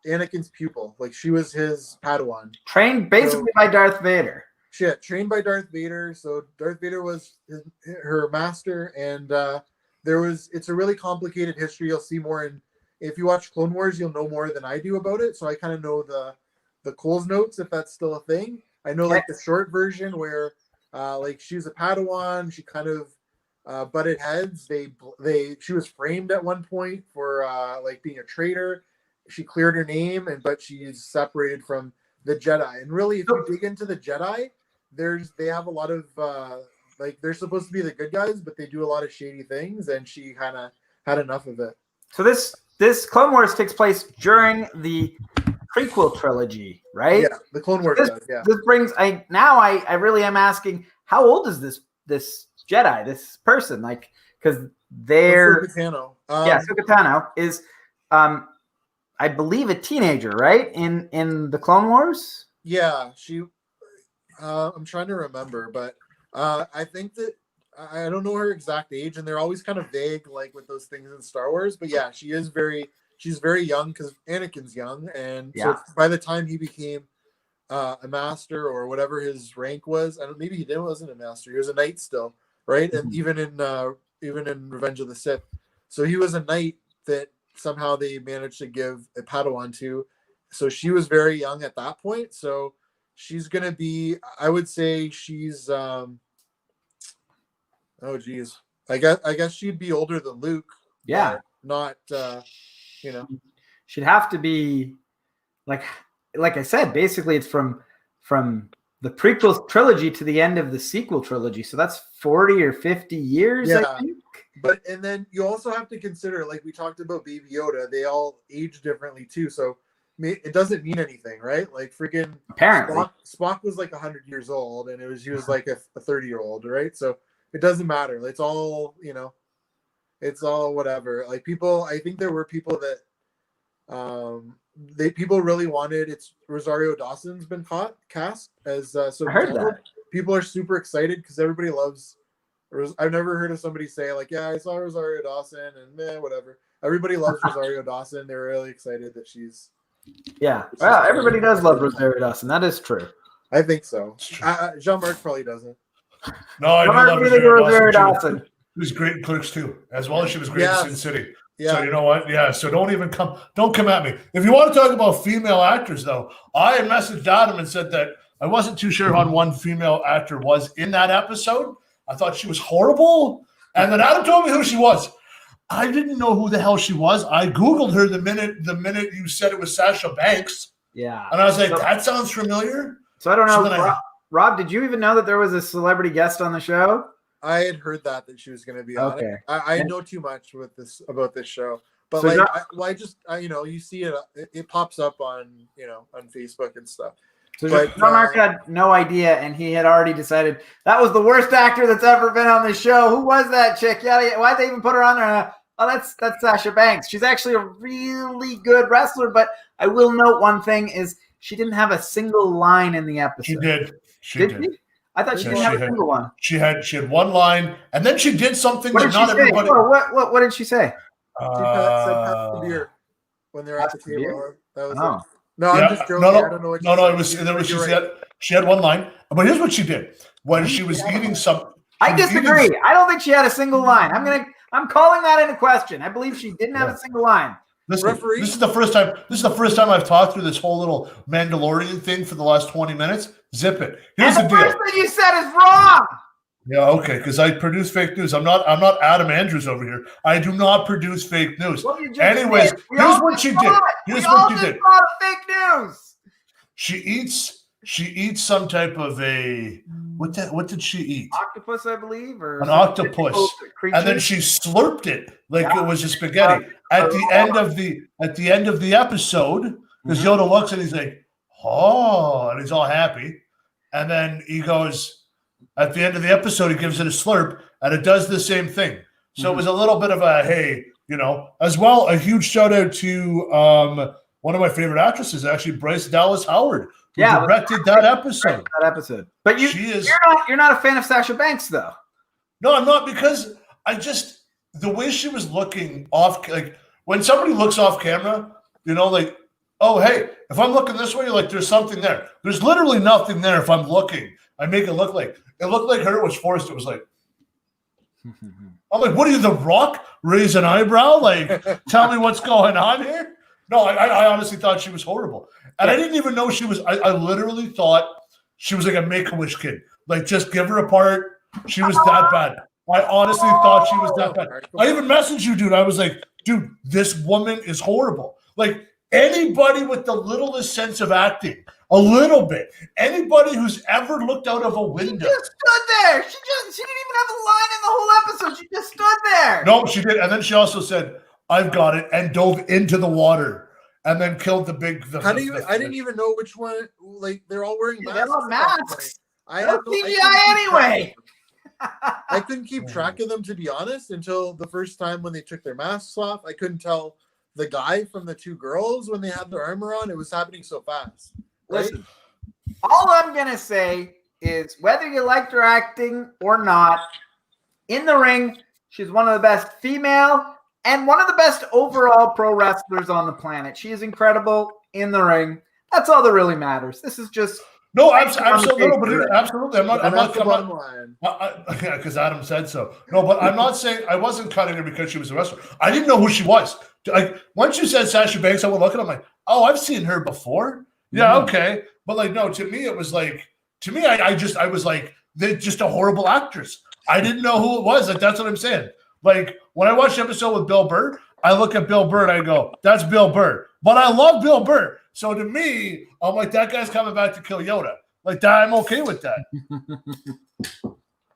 Anakin's pupil. Like she was his Padawan. Trained basically by Darth Vader. Trained by Darth Vader. So Darth Vader was her master, and it's a really complicated history. You'll see more if you watch Clone Wars, you'll know more than I do about it. So I kind of know the Coles notes, if that's still a thing. I know like the short version where like she was a Padawan. She kind of butted heads. She was framed at one point for like being a traitor. She cleared her name, but she's separated from the Jedi. And really, if you dig into the Jedi, they have a lot of like they're supposed to be the good guys, but they do a lot of shady things, and she kind of had enough of it. So this Clone Wars takes place during the prequel trilogy, right? Yeah, the Clone Wars does. Yeah. This brings I really am asking, how old is this Jedi, this person? Like, because they're Ahsoka Tano. Ahsoka Tano is I believe a teenager, right? In the Clone Wars? Yeah, she I'm trying to remember, but I think that I don't know her exact age, and they're always kind of vague, like with those things in Star Wars. But yeah, she's very young because Anakin's young, and so by the time he became a master or whatever his rank was, maybe he wasn't a master; he was a knight still, right? And even in Revenge of the Sith, so he was a knight that somehow they managed to give a Padawan to. So she was very young at that point. So she's gonna be, I would say she's oh geez. I guess she'd be older than Luke. Yeah. Not She'd have to be like I said, basically it's from from the prequel trilogy to the end of the sequel trilogy. So that's 40 or 50 years, I think. But and then you also have to consider, like we talked about Baby Yoda, they all age differently too. So it doesn't mean anything, right? Like freaking apparently Spock was like 100 years old, and he was like a 30-year-old, right? So it doesn't matter. It's all, it's all whatever. Like people, I think there were people that people really wanted. It's Rosario Dawson's been cast as so. I heard that. People are super excited because everybody loves. I've never heard of somebody say like, "Yeah, I saw Rosario Dawson," and whatever. Everybody loves Rosario Dawson. They're really excited that she's. Yeah, well, everybody does love Rosario Dawson. That is true. I think so. Jean-Marc probably doesn't. No, I do love Rosario Dawson. She was great in Clerks too, as well as she was great in Sin City. Yeah. So you know what? Yeah. So don't come at me. If you want to talk about female actors, though, I messaged Adam and said that I wasn't too sure how one female actor was in that episode. I thought she was horrible, and then Adam told me who she was. I didn't know who the hell she was. I Googled her the minute you said it was Sasha Banks. Yeah. And I was like, that sounds familiar. So I don't know. Rob, did you even know that there was a celebrity guest on the show? I had heard that she was going to be on it. I know too much about this show, but so you see it pops up on Facebook and stup. So Jean-Marc had no idea, and he had already decided that was the worst actor that's ever been on the show. Who was that chick? Yeah, why'd they even put her on there? Oh, that's Sasha Banks. She's actually a really good wrestler, but I will note one thing is she didn't have a single line in the episode. She did. She did. I thought she didn't have a single one. She had one line, and then she did something what that not everybody. What did she say? She said pass the beer when they're at the table. That was it. No, yeah, I'm just joking. I don't know what she had one line. But here's what she did. When she was eating some I disagree. I don't think she had a single line. I'm calling that into question. I believe she didn't have a single line. Listen, this is the first time I've talked through this whole little Mandalorian thing for the last 20 minutes. Zip it. Here's the deal. The first thing you said is wrong. Yeah, okay, because I produce fake news. I'm not Adam Andrews over here. I do not produce fake news. Well, anyways, here's what she did. Here's what she did. Fake news. She eats some type of a what did she eat? Octopus, I believe, or an octopus. And then she slurped it like it was a spaghetti. At the end of the episode, because Yoda looks and he's like, oh, and he's all happy. And then he goes, at the end of the episode, he gives it a slurp, and it does the same thing. So it was a little bit of a, hey, as well, a huge shout out to one of my favorite actresses, actually, Bryce Dallas Howard, who directed that episode. But you're not a fan of Sasha Banks, though. No, I'm not, because the way she was looking off, like when somebody looks off camera, like, oh, hey, if I'm looking this way, like there's something there. There's literally nothing there if I'm looking. I make it looked like her. It was forced. It was like, I'm like, what are you, The Rock? Raise an eyebrow? Like, tell me what's going on here? No, I honestly thought she was horrible. And I didn't even know she was, I literally thought she was like a Make-A-Wish kid. Like, just give her a part. She was that bad. I honestly thought she was that bad. I even messaged you, dude. I was like, dude, this woman is horrible. Like, anybody with the littlest sense of acting, a little bit, anybody who's ever looked out of a window. She just stood there. She didn't even have a line in the whole episode. She just stood there. No, she did. And then she also said, I've got it, and dove into the water and then killed the big. I didn't even know which one. Like, they're all wearing masks. They're all masks. I have CGI anyway. I couldn't keep track of them, to be honest, until the first time when they took their masks off. I couldn't tell the guy from the two girls when they had their armor on. It was happening so fast. Right? Listen, all I'm going to say is whether you liked her acting or not, in the ring, she's one of the best female and one of the best overall pro wrestlers on the planet. She is incredible in the ring. That's all that really matters. This is just... No, absolutely. I'm not bottom line. Yeah, because Adam said so. No, but I'm not saying I wasn't cutting her because she was a wrestler. I didn't know who she was. Like, once you said Sasha Banks, I went looking. I'm like, oh, I've seen her before. Yeah, okay. But like, no, to me, it was like, I was like, they're just a horrible actress. I didn't know who it was. Like, that's what I'm saying. Like, when I watched the episode with Bill Burr, I look at Bill Burr and I go, that's Bill Burr. But I love Bill Burr. So to me, I'm like, that guy's coming back to kill Yoda. like that. I'm okay with that.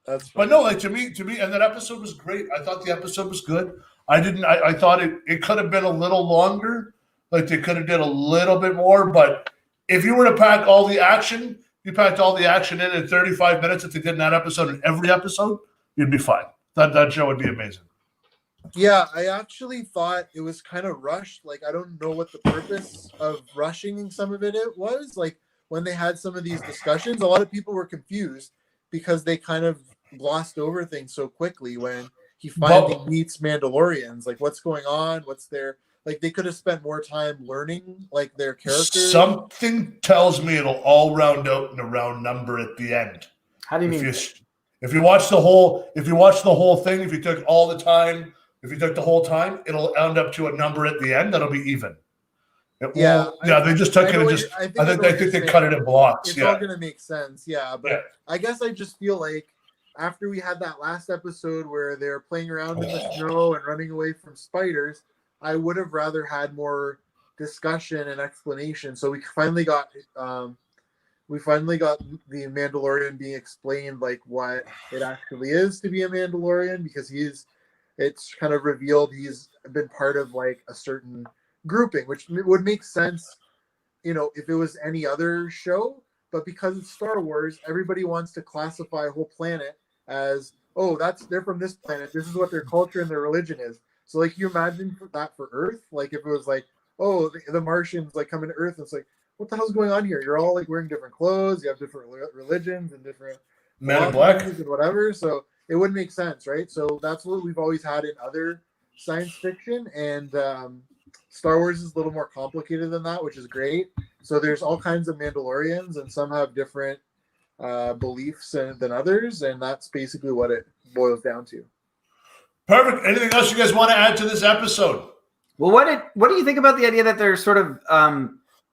That's But no, like to me, and that episode was great. I thought the episode was good. I thought it could have been a little longer. Like they could have did a little bit more. But if you were to pack all the action, you packed all the action in 35 minutes. If they did in that episode in every episode, you'd be fine. That show would be amazing. Yeah, I actually thought it was kind of rushed. Like, I don't know what the purpose of rushing some of it was. Like, when they had some of these discussions, a lot of people were confused because they kind of glossed over things so quickly when he finally meets Mandalorians. Like, what's going on? What's their... Like, they could have spent more time learning, like, their characters. Something tells me it'll all round out in a round number at the end. How do you mean? If you watch the whole thing, if you took all the time, if you took the whole time, it'll end up to a number at the end that'll be even. They just took it and just. I think they cut it in blocks. It's all gonna make sense. Yeah, but I guess I just feel like after we had that last episode where they're playing around in the snow and running away from spiders, I would have rather had more discussion and explanation. So we finally got the Mandalorian being explained, like what it actually is to be a Mandalorian, because it's kind of revealed he's been part of like a certain grouping, which would make sense, if it was any other show. But because it's Star Wars, everybody wants to classify a whole planet as, oh, they're from this planet. This is what their culture and their religion is. So like, you imagine that for Earth, like if it was like, oh, the Martians like coming to Earth, and it's like, what the hell's going on here? You're all like wearing different clothes. You have different religions and different Men in Black and whatever. So it wouldn't make sense, right? So that's what we've always had in other science fiction, and Star Wars is a little more complicated than that, which is great. So there's all kinds of Mandalorians, and some have different beliefs than others, and that's basically what it boils down to. Perfect. Anything else you guys want to add to this episode? Well, what do you think about the idea that they're sort of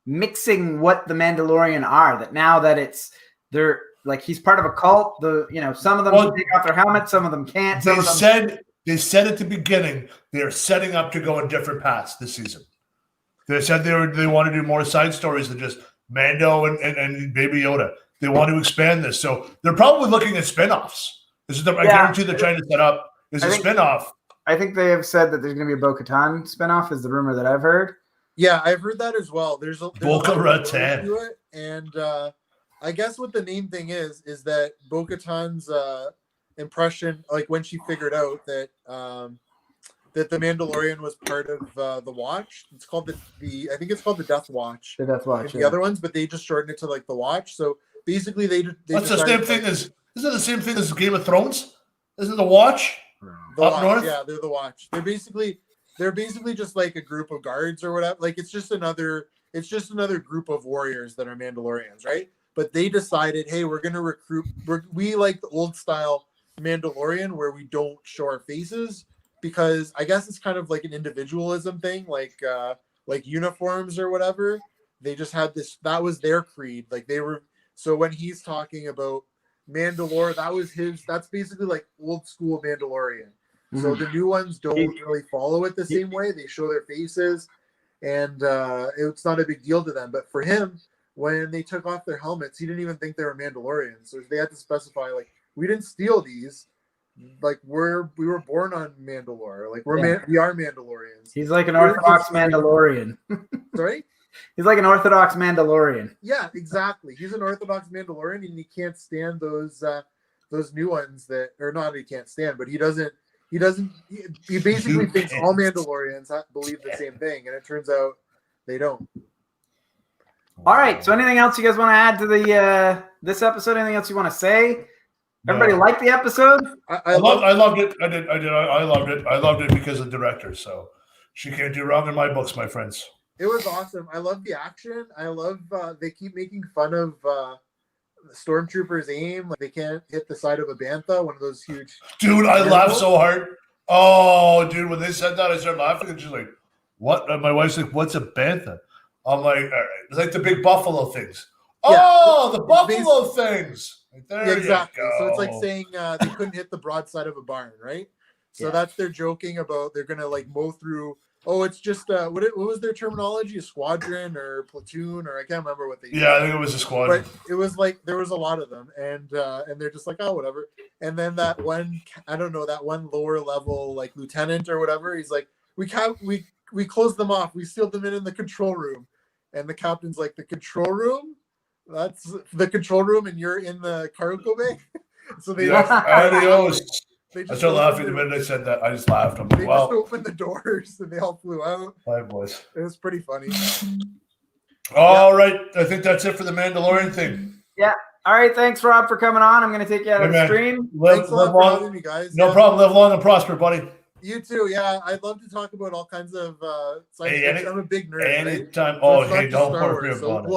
mixing what the Mandalorian are? That now that they're like he's part of a cult. Some of them can take off their helmets, some of them can't. They said at the beginning they are setting up to go in different paths this season. They said they want to do more side stories than just Mando and Baby Yoda. They want to expand this, so they're probably looking at spinoffs. I guarantee they're trying to set up a spinoff. I think they have said that there's going to be a Bo-Katan spinoff, is the rumor that I've heard. Yeah, I've heard that as well. There's Bo-Katan to it, and I guess what the main thing is that Bo-Katan's impression, like when she figured out that that the Mandalorian was part of the Watch. It's called I think it's called the Death Watch. The Death Watch. The other ones, but they just shortened it to like the Watch. So basically, that's the same thing as. Isn't it the same thing as Game of Thrones? Isn't the Watch? North? Yeah, they're the Watch. They're basically just like a group of guards or whatever. Like it's just another group of warriors that are Mandalorians, right? But they decided, hey, we're gonna recruit. We like the old style Mandalorian where we don't show our faces, because I guess it's kind of like an individualism thing, like uniforms or whatever. They just had this. That was their creed. Like they were. So when he's talking about Mandalore, that's basically like old school Mandalorian. So the new ones don't really follow it the same way. They show their faces, and it's not a big deal to them. But for him, when they took off their helmets, he didn't even think they were Mandalorians. So they had to specify, like, we didn't steal these. Like we were born on Mandalore. Like we are Mandalorians. He's like an Orthodox Mandalorian. Sorry? He's like an Orthodox Mandalorian. Yeah, exactly. He's an Orthodox Mandalorian, and he can't stand those new ones he can't stand, but he basically thinks all Mandalorians believe the same thing, and it turns out they don't. All right. So anything else you guys want to add to this episode? Anything else you want to say? Everybody like the episode? I loved it. I did. I loved it. I loved it because of the director. So she can't do wrong in my books, my friends. It was awesome. I love the action. I love they keep making fun of Stormtroopers' aim. Like they can't hit the side of a bantha, one of those huge. Dude, I laughed so hard. Oh, dude, when they said that, I started laughing, and she's like, "What?" And my wife's like, "What's a bantha?" I'm like, "All right, it's like the big buffalo things." Oh, the buffalo things. Like, there exactly. You go. So it's like saying they couldn't hit the broadside of a barn, right? So that's they're joking about. They're gonna like mow through Oh, it's just what was their terminology? A squadron or platoon, or I can't remember what they used. Yeah, I think it was a squadron. But it was like there was a lot of them, and they're just like, oh, whatever. And then that one, I don't know, that one lower level like lieutenant or whatever, he's like, we closed them off, we sealed them in the control room, and the captain's like, the control room? That's the control room, and you're in the cargo bay. So they adios. They I just started laughing the opened minute I said that. I just laughed. I'm they like, just well, opened the doors and they all flew out. hi, boys. It was pretty funny. All right. I think that's it for the Mandalorian thing. All right, thanks Rob for coming on. I'm going to take you out Hey, of the man. stream. Thanks a lot Live for long. having me, guys. No problem. Live long and prosper, buddy. You too. Yeah, I'd love to talk about all kinds of science Hey, fiction. I'm a big nerd. right? Anytime. So Oh, it's not hey, just don't Star worry Wars. about it.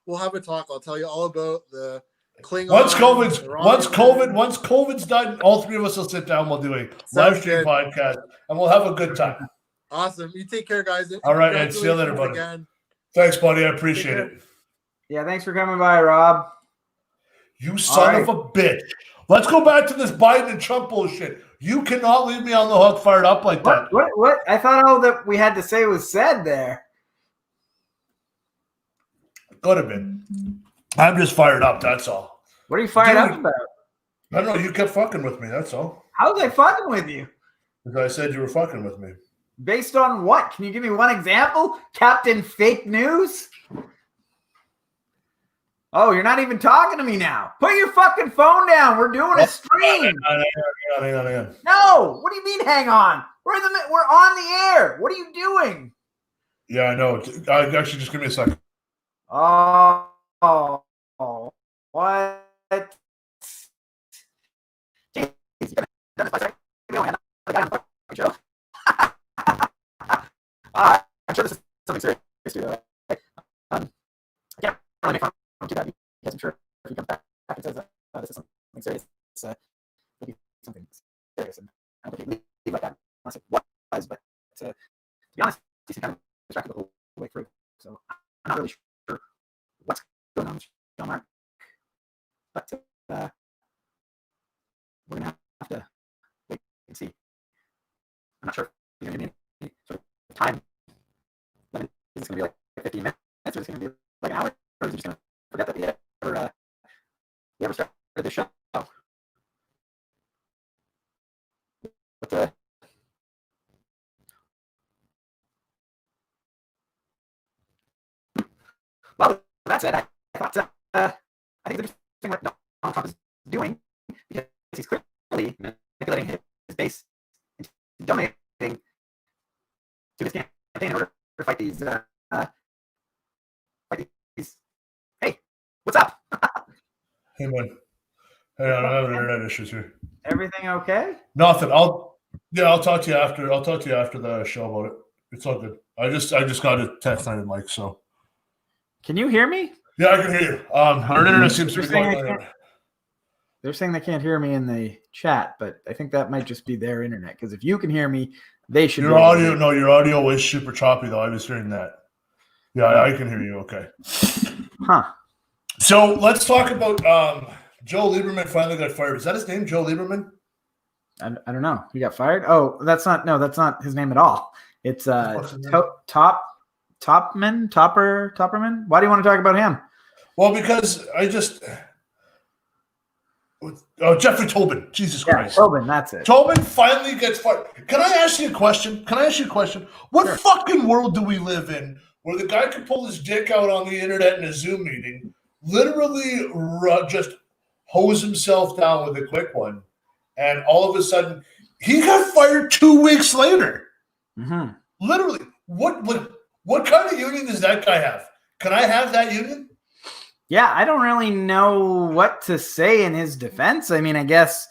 We'll have a talk. I'll tell you all about the Klingons. Once Romulans. COVID's done, all three of us will sit down. We'll do a live Sounds stream good. podcast, and we'll have a good time. Awesome. You take care, guys. All right, and see you later, buddy. Again. Thanks, buddy. I appreciate Take it. Yeah, thanks for coming by, Rob. You son of a bitch. Let's go back to this Biden and Trump bullshit. You cannot leave me on the hook fired up like that. What? I thought all that we had to say was said there. Could have been. I'm just fired up, that's all. What are you fired Dude. up about? I don't know. You kept fucking with me, that's all. How was I fucking with you? Because I said you were fucking with me. Based on what? Can you give me one example? Captain Fake News? Oh, you're not even talking to me now. Put your fucking phone down. We're doing a stream. Hang on. No. What do you mean hang on? We're on the air. What are you doing? Yeah, I know. Actually, just give me a second. Oh, what? I'm sure this is something serious too, though. I can't really make fun of him too bad because I'm sure if he comes back and says this is something serious, it'll be something serious, and I don't think he'd leave like that unless it was. But to be honest, he's kind of distracted the whole way through, so I'm not really sure what's going on with John Mark. But we're gonna have to wait and see. I'm not sure if he's gonna give me any sort of time. Is this gonna be like 15 minutes, or is it gonna be like an hour, or is he just gonna forget that we ever started this show? But well, with that said, I thought I think it's interesting what Donald Trump is doing because he's clearly manipulating his base into donating to his campaign in order to fight these. Hey, what's up? Hey, man. Hey, I'm having internet issues here. Everything okay? Nothing. I'll talk to you after. I'll talk to you after the show about it. It's all good. I just got a text on Mike, so. Can you hear me? Yeah, I can hear you. Our internet seems to be going. They're saying they can't hear me in the chat, but I think that might just be their internet. Because if you can hear me, they should. Your audio is super choppy though. I was hearing that. Yeah, I can hear you. Okay. Huh. So let's talk about Joe Lieberman finally got fired. Is that his name, Joe Lieberman? I don't know. He got fired. Oh, that's not his name at all. It's Topperman. Why do you want to talk about him? Well, because Jeffrey Tobin. Jesus Christ. Tobin, that's it. Tobin finally gets fired. Can I ask you a question? What fucking world do we live in where the guy can pull his dick out on the internet in a Zoom meeting, literally just hose himself down with a quick one, and all of a sudden he got fired 2 weeks later? Mm-hmm. Literally. What kind of union does that guy have? Can I have that union? Yeah, I don't really know what to say in his defense. I mean, I guess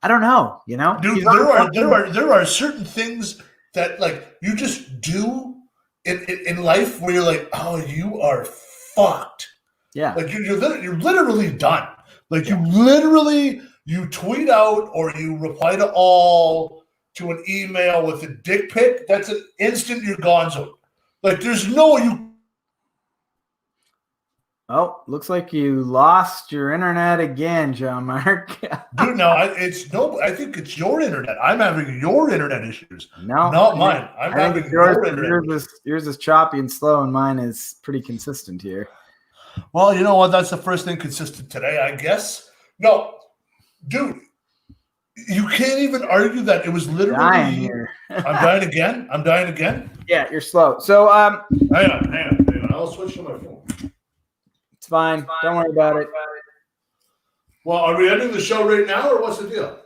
I don't know. You know, dude, there are certain things that like you just do in life where you're like, oh, you are fucked. Yeah, like you're literally done. Like you tweet out or you reply to all to an email with a dick pic. That's an instant you're gonzo. Like there's no you. Oh, looks like you lost your internet again, John Mark. Dude, no, I think it's your internet. I'm having your internet issues, No, not mine. I'm I think having it's your internet. yours is choppy and slow, and mine is pretty consistent here. Well, you know what? That's the first thing consistent today, I guess. No, dude, you can't even argue that it was literally. Dying here. I'm dying again. I'm dying again. Yeah, you're slow. So, Hang on. I'll switch to my phone. it's fine. Don't worry about it. Well, are we ending the show right now, or what's the deal?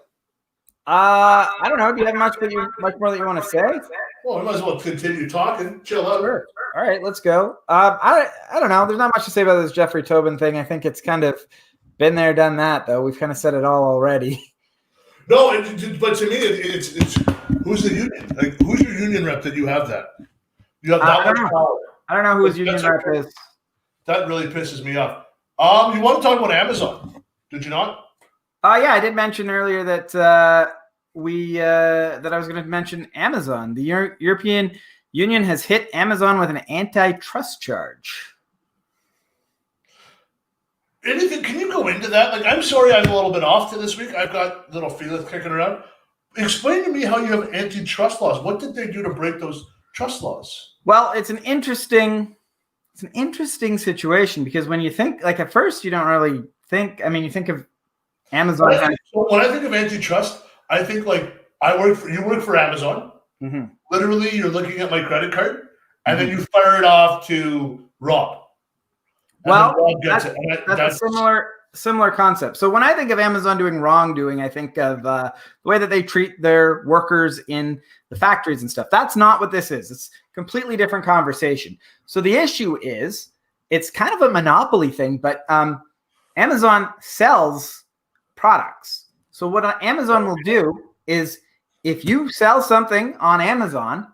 I don't know. Do you have much more that you want to say? Well, we might as well continue talking. Chill out. Sure. All right, let's go. I don't know. There's not much to say about this Jeffrey Tobin thing. I think it's kind of been there, done that, though. We've kind of said it all already. No, but to me, it's who's the union? Like, who's your union rep that you have that? You have that much power. I don't know who his union rep is. That really pisses me off. You want to talk about Amazon? Did you not? Yeah, I did mention earlier that that I was going to mention Amazon. The European Union has hit Amazon with an antitrust charge. Anything? Can you go into that? Like, I'm sorry, I'm a little bit off to this week. I've got little feelings kicking around. Explain to me how you have antitrust laws. What did they do to break those trust laws? Well, it's an interesting situation because when you think, like, at first you don't really think. I mean, you think of Amazon. When I think of antitrust, I think like you work for Amazon. Mm-hmm. Literally, you're looking at my credit card, and then you fire it off to Rob. Well, that's a similar concept. So when I think of Amazon doing wrongdoing, I think of the way that they treat their workers in the factories and stuff. That's not what this is. It's a completely different conversation. So the issue is it's kind of a monopoly thing, but Amazon sells products. So what Amazon will do is if you sell something on Amazon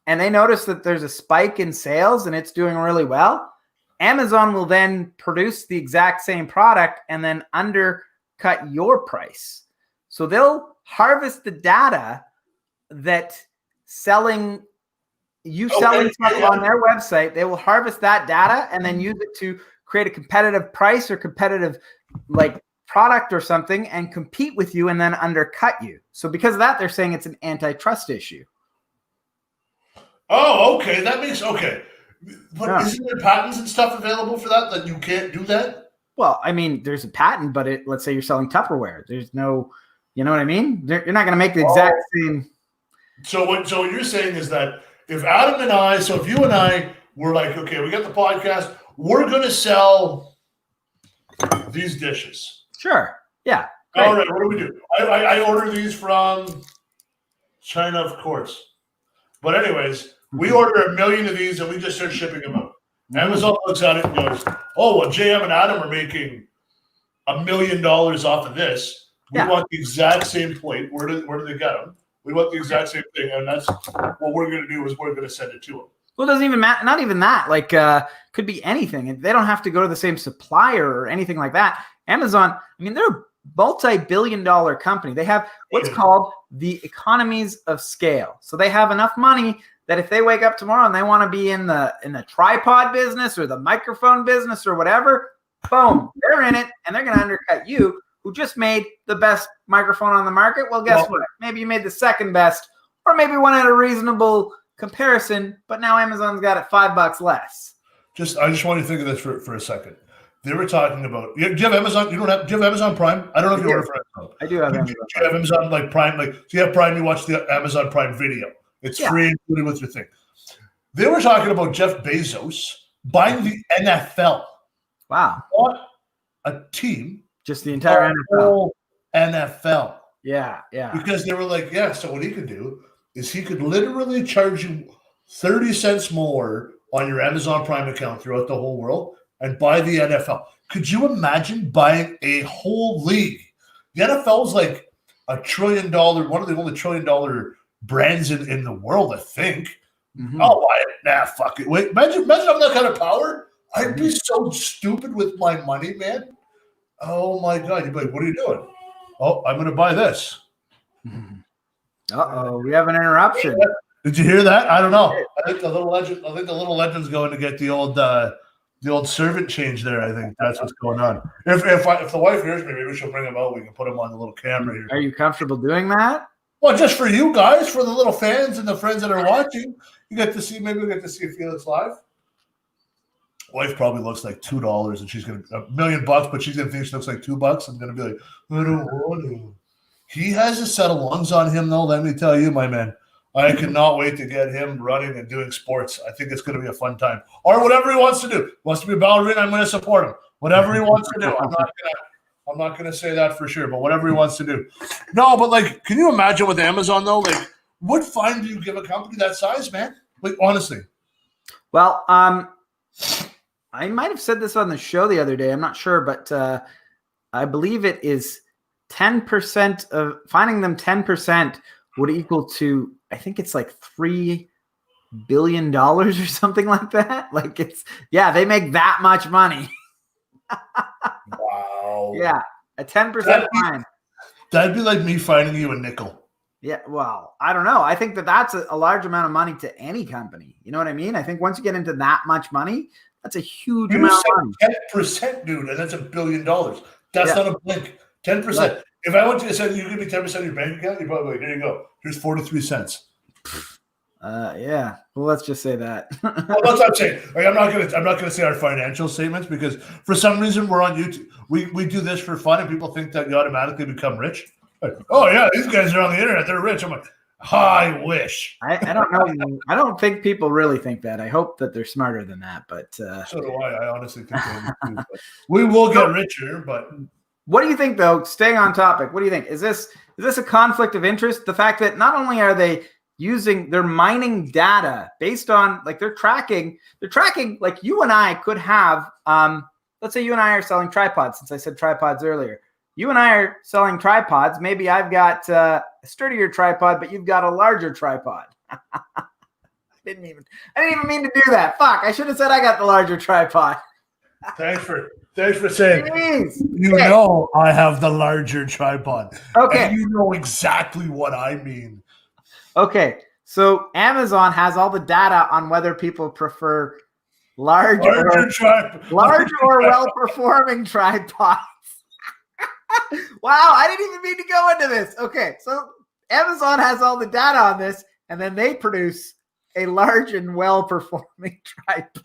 and they notice that there's a spike in sales and it's doing really well, Amazon will then produce the exact same product and then undercut your price. So they'll harvest the data that selling stuff on their website. They will harvest that data and then use it to create a competitive price or competitive like product or something and compete with you and then undercut you. So because of that, they're saying it's an antitrust issue. Oh, okay. That makes okay. But isn't there patents and stuff available for that you can't do that? Well, I mean, there's a patent, but let's say you're selling Tupperware. There's no, you know what I mean? You're not going to make the exact same. So what you're saying is that if Adam and I, so if you and I were like, okay, we got the podcast, we're going to sell these dishes. Sure. Yeah. Great. All right. What do we do? I order these from China, of course. But anyways, we order 1 million of these and we just start shipping them out. Amazon looks at it and goes, oh, well, JM and Adam are making $1 million off of this. We want the exact same plate. Where do they get them? We want the exact same thing. And that's what we're going to do is we're going to send it to them. Well, it doesn't even matter. Not even that. Like, could be anything. They don't have to go to the same supplier or anything like that. Amazon, I mean, they're a multi-billion-dollar company. They have what's called the economies of scale. So they have enough money that if they wake up tomorrow and they want to be in the tripod business or the microphone business or whatever, boom, they're in it and they're going to undercut you who just made the best microphone on the market. Well, guess what? Maybe you made the second best or maybe one at a reasonable comparison, but now Amazon's got it $5 less. I just want you to think of this for a second. They were talking about. Do you have Amazon? Do you have Amazon Prime? I don't know if you order for Amazon. I do have Amazon. Do you have Amazon like Prime? Like, do you have Prime? You watch the Amazon Prime Video. It's free included with your thing. They were talking about Jeff Bezos buying the NFL. Wow. Not a team. Just the entire NFL. NFL. Yeah. Because they were like, so what he could do is he could literally charge you 30 cents more on your Amazon Prime account throughout the whole world and buy the NFL. Could you imagine buying a whole league? The NFL is like $1 trillion, one of the only $1 trillion brands in the world, I think. Mm-hmm. I'll buy it. Nah, fuck it. Wait, imagine having that kind of power. I'd be so stupid with my money, man. Oh my God. You'd be like, what are you doing? Oh, I'm going to buy this. Uh-oh, we have an interruption. Did you hear that? I don't know. I think the little legend's going to get the old The old servant change there. I think that's what's going on. If the wife hears me, maybe she'll bring him out. We can put him on the little camera here. Are you comfortable doing that? Well, just for you guys, for the little fans and the friends that are watching, you get to see. Maybe we get to see Felix live. Wife probably looks like $2, and she's gonna $1 million, but she's gonna think she looks like $2. I'm gonna be like, I don't want to. He has a set of lungs on him, though. Let me tell you, my man. I cannot wait to get him running and doing sports. I think it's going to be a fun time. Or whatever he wants to do. He wants to be a ballerina, I'm going to support him. Whatever he wants to do. I'm not going to say that for sure, but whatever he wants to do. No, but like, can you imagine with Amazon though? Like, what fine do you give a company that size, man? Like, honestly. Well, I might have said this on the show the other day. I'm not sure, but I believe it is 10% of finding them 10% would equal to, I think it's like $3 billion or something like that. Like they make that much money. Wow. Yeah. A 10% fine. That'd be like me finding you a nickel. Yeah. Well, I don't know. I think that's a large amount of money to any company. You know what I mean? I think once you get into that much money, that's a huge amount of money. 10%, dude, and that's $1 billion. That's not a blink. 10%. Right. If I went to say you give me 10% of your bank account, you're probably like, here you go. Here's 43 cents. Yeah. Well, let's just say that. Well, that's what I'm saying. Like, I'm not gonna say our financial statements because for some reason we're on YouTube. We do this for fun, and people think that you automatically become rich. Like, oh yeah, these guys are on the internet. They're rich. I'm like, I wish. I don't know. I don't think people really think that. I hope that they're smarter than that. But so do I. I honestly think they do. We will get richer, but. What do you think, though? Staying on topic, what do you think? Is this a conflict of interest? The fact that not only are they they're mining data based on, like, they're tracking, like you and I could have, let's say you and I are selling tripods, since I said tripods earlier. You and I are selling tripods. Maybe I've got a sturdier tripod, but you've got a larger tripod. I didn't even mean to do that. Fuck, I should have said I got the larger tripod. Thanks for saying. Jeez. You know I have the larger tripod. Okay. And you know exactly what I mean. Okay. So Amazon has all the data on whether people prefer large or well-performing tripods. Wow, I didn't even mean to go into this. Okay, so Amazon has all the data on this, and then they produce a large and well-performing tripod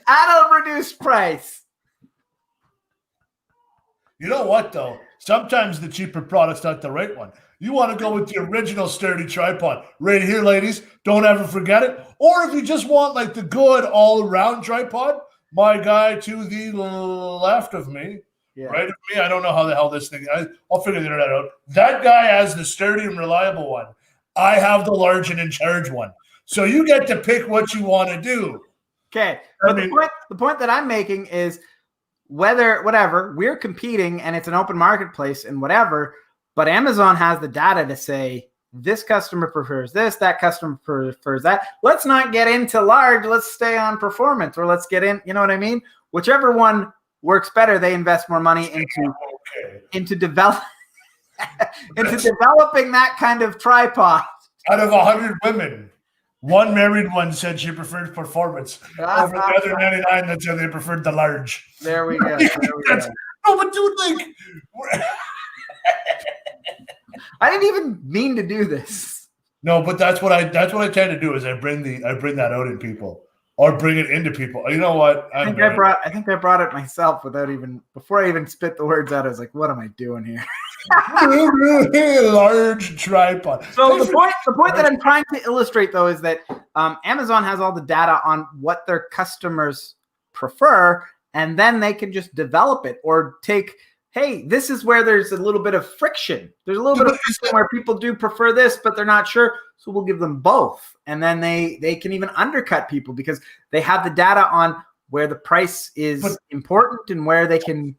at a reduced price. You know what, though? Sometimes the cheaper product's not the right one. You want to go with the original sturdy tripod. Right here, ladies. Don't ever forget it. Or if you just want like the good all-around tripod, my guy to the left of me, right of me, I don't know how the hell this thing is. I'll figure the internet out. That guy has the sturdy and reliable one. I have the large and in charge one. So you get to pick what you want to do. Okay. But the point that I'm making is whatever, we're competing and it's an open marketplace and whatever, but Amazon has the data to say this customer prefers this, that customer prefers that. Let's not get into large. Let's stay on performance, or let's get in. You know what I mean? Whichever one works better, they invest more money into developing that kind of tripod. Out of 100 women, one married one said she preferred performance over the other 99 that said they preferred the large. There we go. No, but dude, like, I didn't even mean to do this. No, but that's what I tend to do is I bring that out in people or bring it into people. You know what? I think I brought it myself before I even spit the words out. I was like, what am I doing here? Large tripod. So the point that I'm trying to illustrate, though, is that Amazon has all the data on what their customers prefer, and then they can just develop it or take, hey, this is where there's a little bit of friction. There's a little bit of friction where people do prefer this, but they're not sure. So we'll give them both. And then they can even undercut people because they have the data on where the price is important and where they can.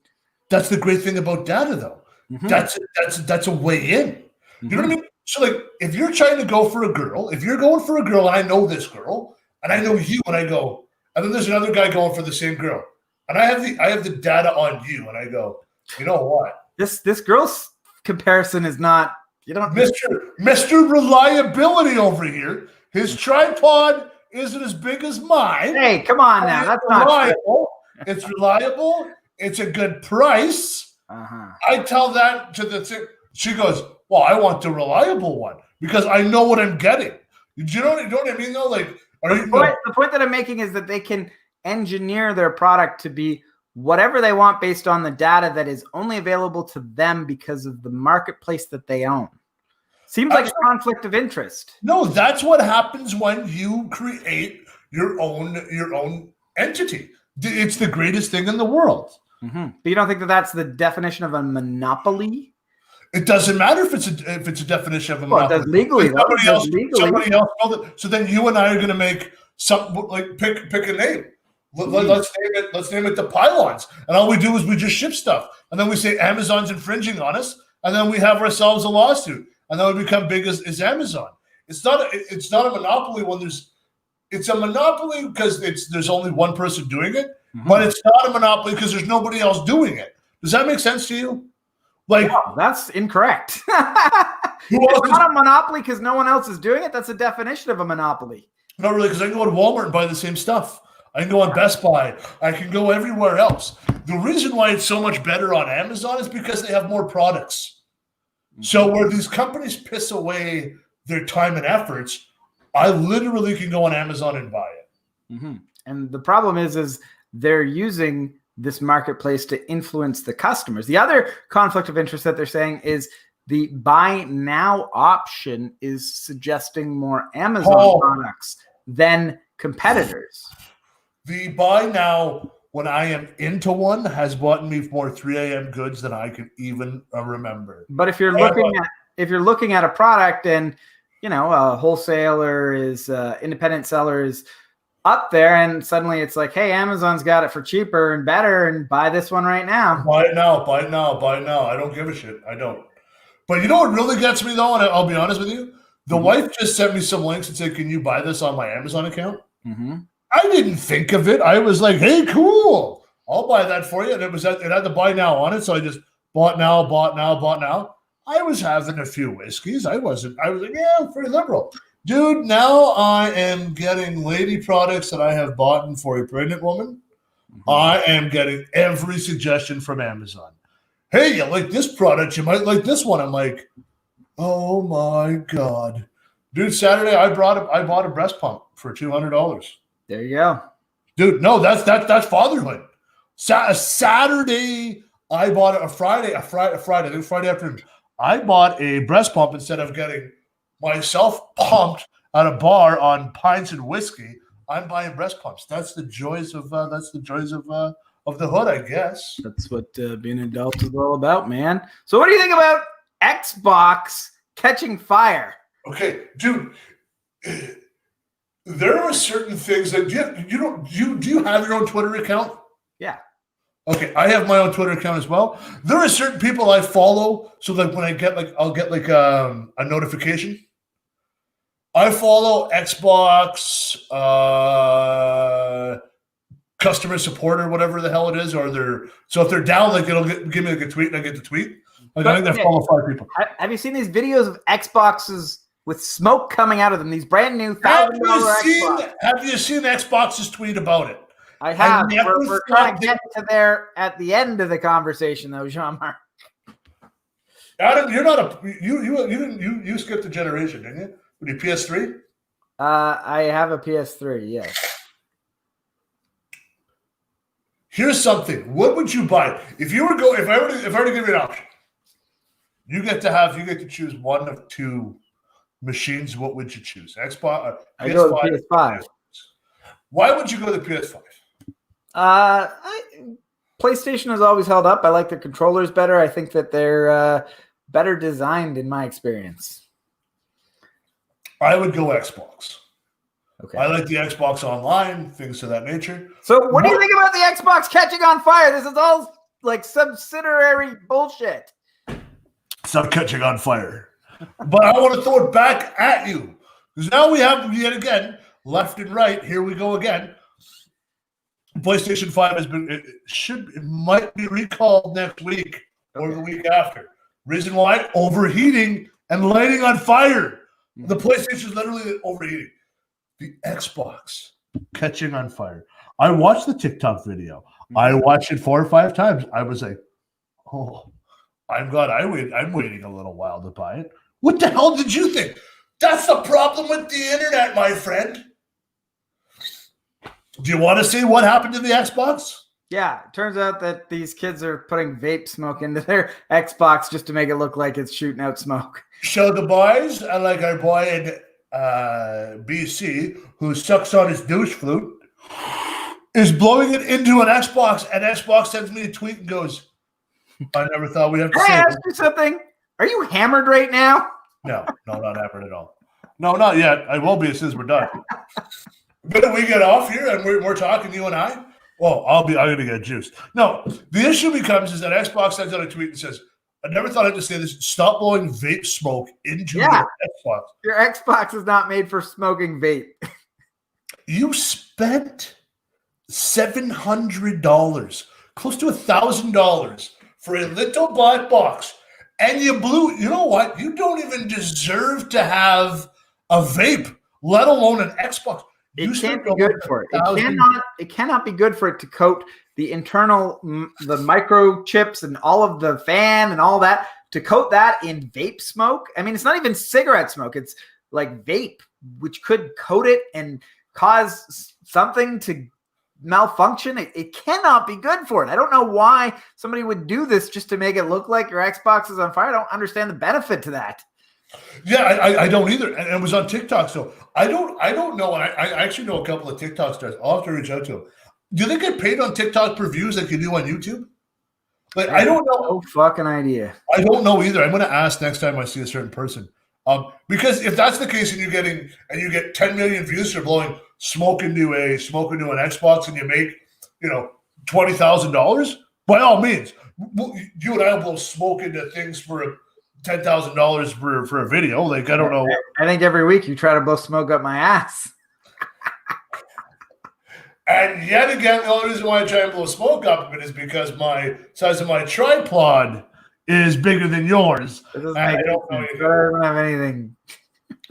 That's the great thing about data, though. Mm-hmm. That's a way in. Mm-hmm. You know what I mean? So, like, if you're trying to go for a girl, if you're going for a girl, and I know this girl, and I know you, and I go, and then there's another guy going for the same girl, and I have the data on you, and I go, you know what? This girl's comparison is not. You don't, Mr. Reliability over here. His tripod isn't as big as mine. Hey, come on now. That's not true. reliable. It's reliable. It's a good price. Uh-huh. I tell that to the thing. She goes, well, I want the reliable one because I know what I'm getting. Do you know what I mean, though? Like, the point that I'm making is that they can engineer their product to be whatever they want based on the data that is only available to them because of the marketplace that they own. Seems like a conflict of interest. No, that's what happens when you create your own entity. It's the greatest thing in the world. Mm-hmm. But you don't think that that's the definition of a monopoly? It doesn't matter if it's a definition of a monopoly. It does legally. Somebody else knows it. So then you and I are going to make some like pick a name. Let's name it the Pylons, and all we do is we just ship stuff, and then we say Amazon's infringing on us, and then we have ourselves a lawsuit, and then we become big as Amazon. It's not a monopoly when it's a monopoly because there's only one person doing it, but it's not a monopoly because there's nobody else doing it. Does that make sense to you? Like, no, that's incorrect. It's not a monopoly because no one else is doing it. That's the definition of a monopoly. Not really, because I can go to Walmart and buy the same stuff. I can go on Best Buy. I can go everywhere else. The reason why it's so much better on Amazon is because they have more products. So where these companies piss away their time and efforts, I literally can go on Amazon and buy it. Mm-hmm. And the problem is they're using this marketplace to influence the customers. The other conflict of interest that they're saying is the buy now option is suggesting more Amazon products than competitors. The buy now, when I am into one, has bought me more 3 a.m. goods than I can even remember. But if you're looking at a product and a wholesaler is independent seller is up there, and suddenly it's like, hey, Amazon's got it for cheaper and better, and buy this one right now. Buy it now. I don't give a shit. I don't. But you know what really gets me, though, and I'll be honest with you? The wife just sent me some links and said, can you buy this on my Amazon account? Mm-hmm. I didn't think of it. I was like, hey, cool. I'll buy that for you. And it had the buy now on it, so I just bought now. I was having a few whiskeys. I was like, yeah, I'm pretty liberal. Dude, now I am getting lady products that I have bought for a pregnant woman. Mm-hmm. I am getting every suggestion from Amazon. Hey, you like this product? You might like this one. I'm like, oh my God. Dude, Saturday I bought a breast pump for $200. There you go. Dude, no, that's fatherhood. Saturday I bought a Friday afternoon. I bought a breast pump instead of getting myself pumped at a bar on pints and whiskey. I'm buying breast pumps. That's the joys of the hood, I guess. That's what being an adult is all about, man. So what do you think about Xbox catching fire? Okay, dude. There are certain things that do you have your own Twitter account? Yeah. Okay, I have my own Twitter account as well. There are certain people I follow, so like when I get I'll get a notification. I follow Xbox customer support or whatever the hell it is, so if they're down, like it'll give me like a tweet and I get the tweet. Like I think I follow 5 people. Have you seen these videos of Xboxes with smoke coming out of them? These brand new $1,000 Xbox. Have you seen Xbox's tweet about it? I have. We're trying to get to there at the end of the conversation, though, Jean-Marc. Adam, you're not you skipped a generation, didn't you? With your PS3? I have a PS3. Yes. Here's something. What would you buy if you were if I were to give you an option? You get to choose one of 2 machines. What would you choose? Xbox. I go with PS5. Why would you go to PS5? PlayStation has always held up. I like the controllers better. I think that they're better designed in my experience. I would go Xbox. Okay. I like the Xbox Online, things of that nature. So what do you think about the Xbox catching on fire? This is all like subsidiary bullshit. It's not catching on fire. But I want to throw it back at you. Because now we have, yet again, left and right. Here we go again. PlayStation 5 might be recalled next week or the week after. Reason why? Overheating and lighting on fire. The PlayStation is literally overheating. the Xbox catching on fire. I watched the TikTok video. I watched it 4 or 5 times. I was like, oh, I'm waiting a little while to buy it. What the hell did you think? That's the problem with the internet, my friend. Do you want to see what happened to the Xbox? Yeah, it turns out that these kids are putting vape smoke into their Xbox just to make it look like it's shooting out smoke. So the boys, like our boy in BC, who sucks on his douche flute, is blowing it into an Xbox, and Xbox sends me a tweet and goes, I never thought we'd have to Can I say ask you something? Are you hammered right now? No, not hammered at all. No, not yet. I will be as soon as we're done. But we get off here and we're talking, you and I. Well, I'm gonna get juiced. No, the issue becomes is that Xbox sends out a tweet and says, I never thought I'd just say this. Stop blowing vape smoke into your Xbox. Your Xbox is not made for smoking vape. You spent $700, close to $1,000 for a little black box, and you blew. You know what? You don't even deserve to have a vape, let alone an Xbox. It can't be good for it. It cannot be good for it to coat the internal, the microchips and all of the fan and all that, to coat that in vape smoke. I mean, it's not even cigarette smoke. It's like vape, which could coat it and cause something to malfunction. It cannot be good for it. I don't know why somebody would do this just to make it look like your Xbox is on fire. I don't understand the benefit to that. Yeah, I don't either. And it was on TikTok. So I don't know. And I actually know a couple of TikTok stars. I'll have to reach out to them. Do they get paid on TikTok per views like you do on YouTube? Like, I don't know. No fucking idea. I don't know either. I'm going to ask next time I see a certain person. Because if that's the case and you get 10 million views for blowing smoke into an Xbox and you make, $20,000, by all means, you and I will blow smoke into things for $10,000 for a video. Like, I don't know. I think every week you try to blow smoke up my ass. And yet again, the only reason why I try and blow smoke up it is because my size of my tripod is bigger than yours. I don't have anything.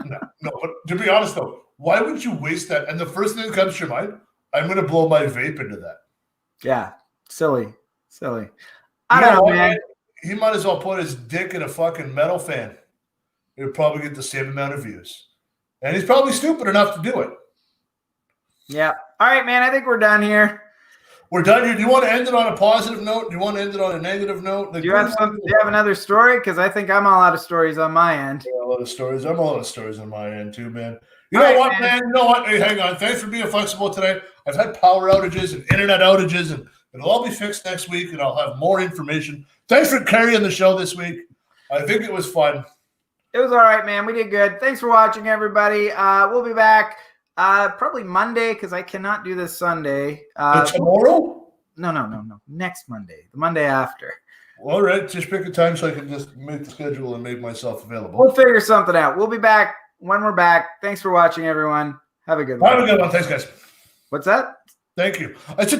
No, but to be honest though, why would you waste that? And the first thing that comes to your mind, I'm going to blow my vape into that. Yeah, silly. I don't know, man. He might as well put his dick in a fucking metal fan. It would probably get the same amount of views. And he's probably stupid enough to do it. Yeah. All right, man. I think we're done here. We're done here. Do you want to end it on a positive note? Do you want to end it on a negative note? Do you have another story? Because I think I'm all out of stories on my end. A lot of stories. I'm all out of stories on my end too, man. You know what, man? You know what? Hey, hang on. Thanks for being flexible today. I've had power outages and internet outages, and it'll all be fixed next week, and I'll have more information. Thanks for carrying the show this week. I think it was fun. It was all right, man. We did good. Thanks for watching, everybody. We'll be back probably Monday because I cannot do this Sunday. Tomorrow? No. Next Monday. The Monday after. All right. Just pick a time so I can just make the schedule and make myself available. We'll figure something out. We'll be back when we're back. Thanks for watching, everyone. Have a good one. Have a good one. Thanks, guys. What's that? Thank you. I said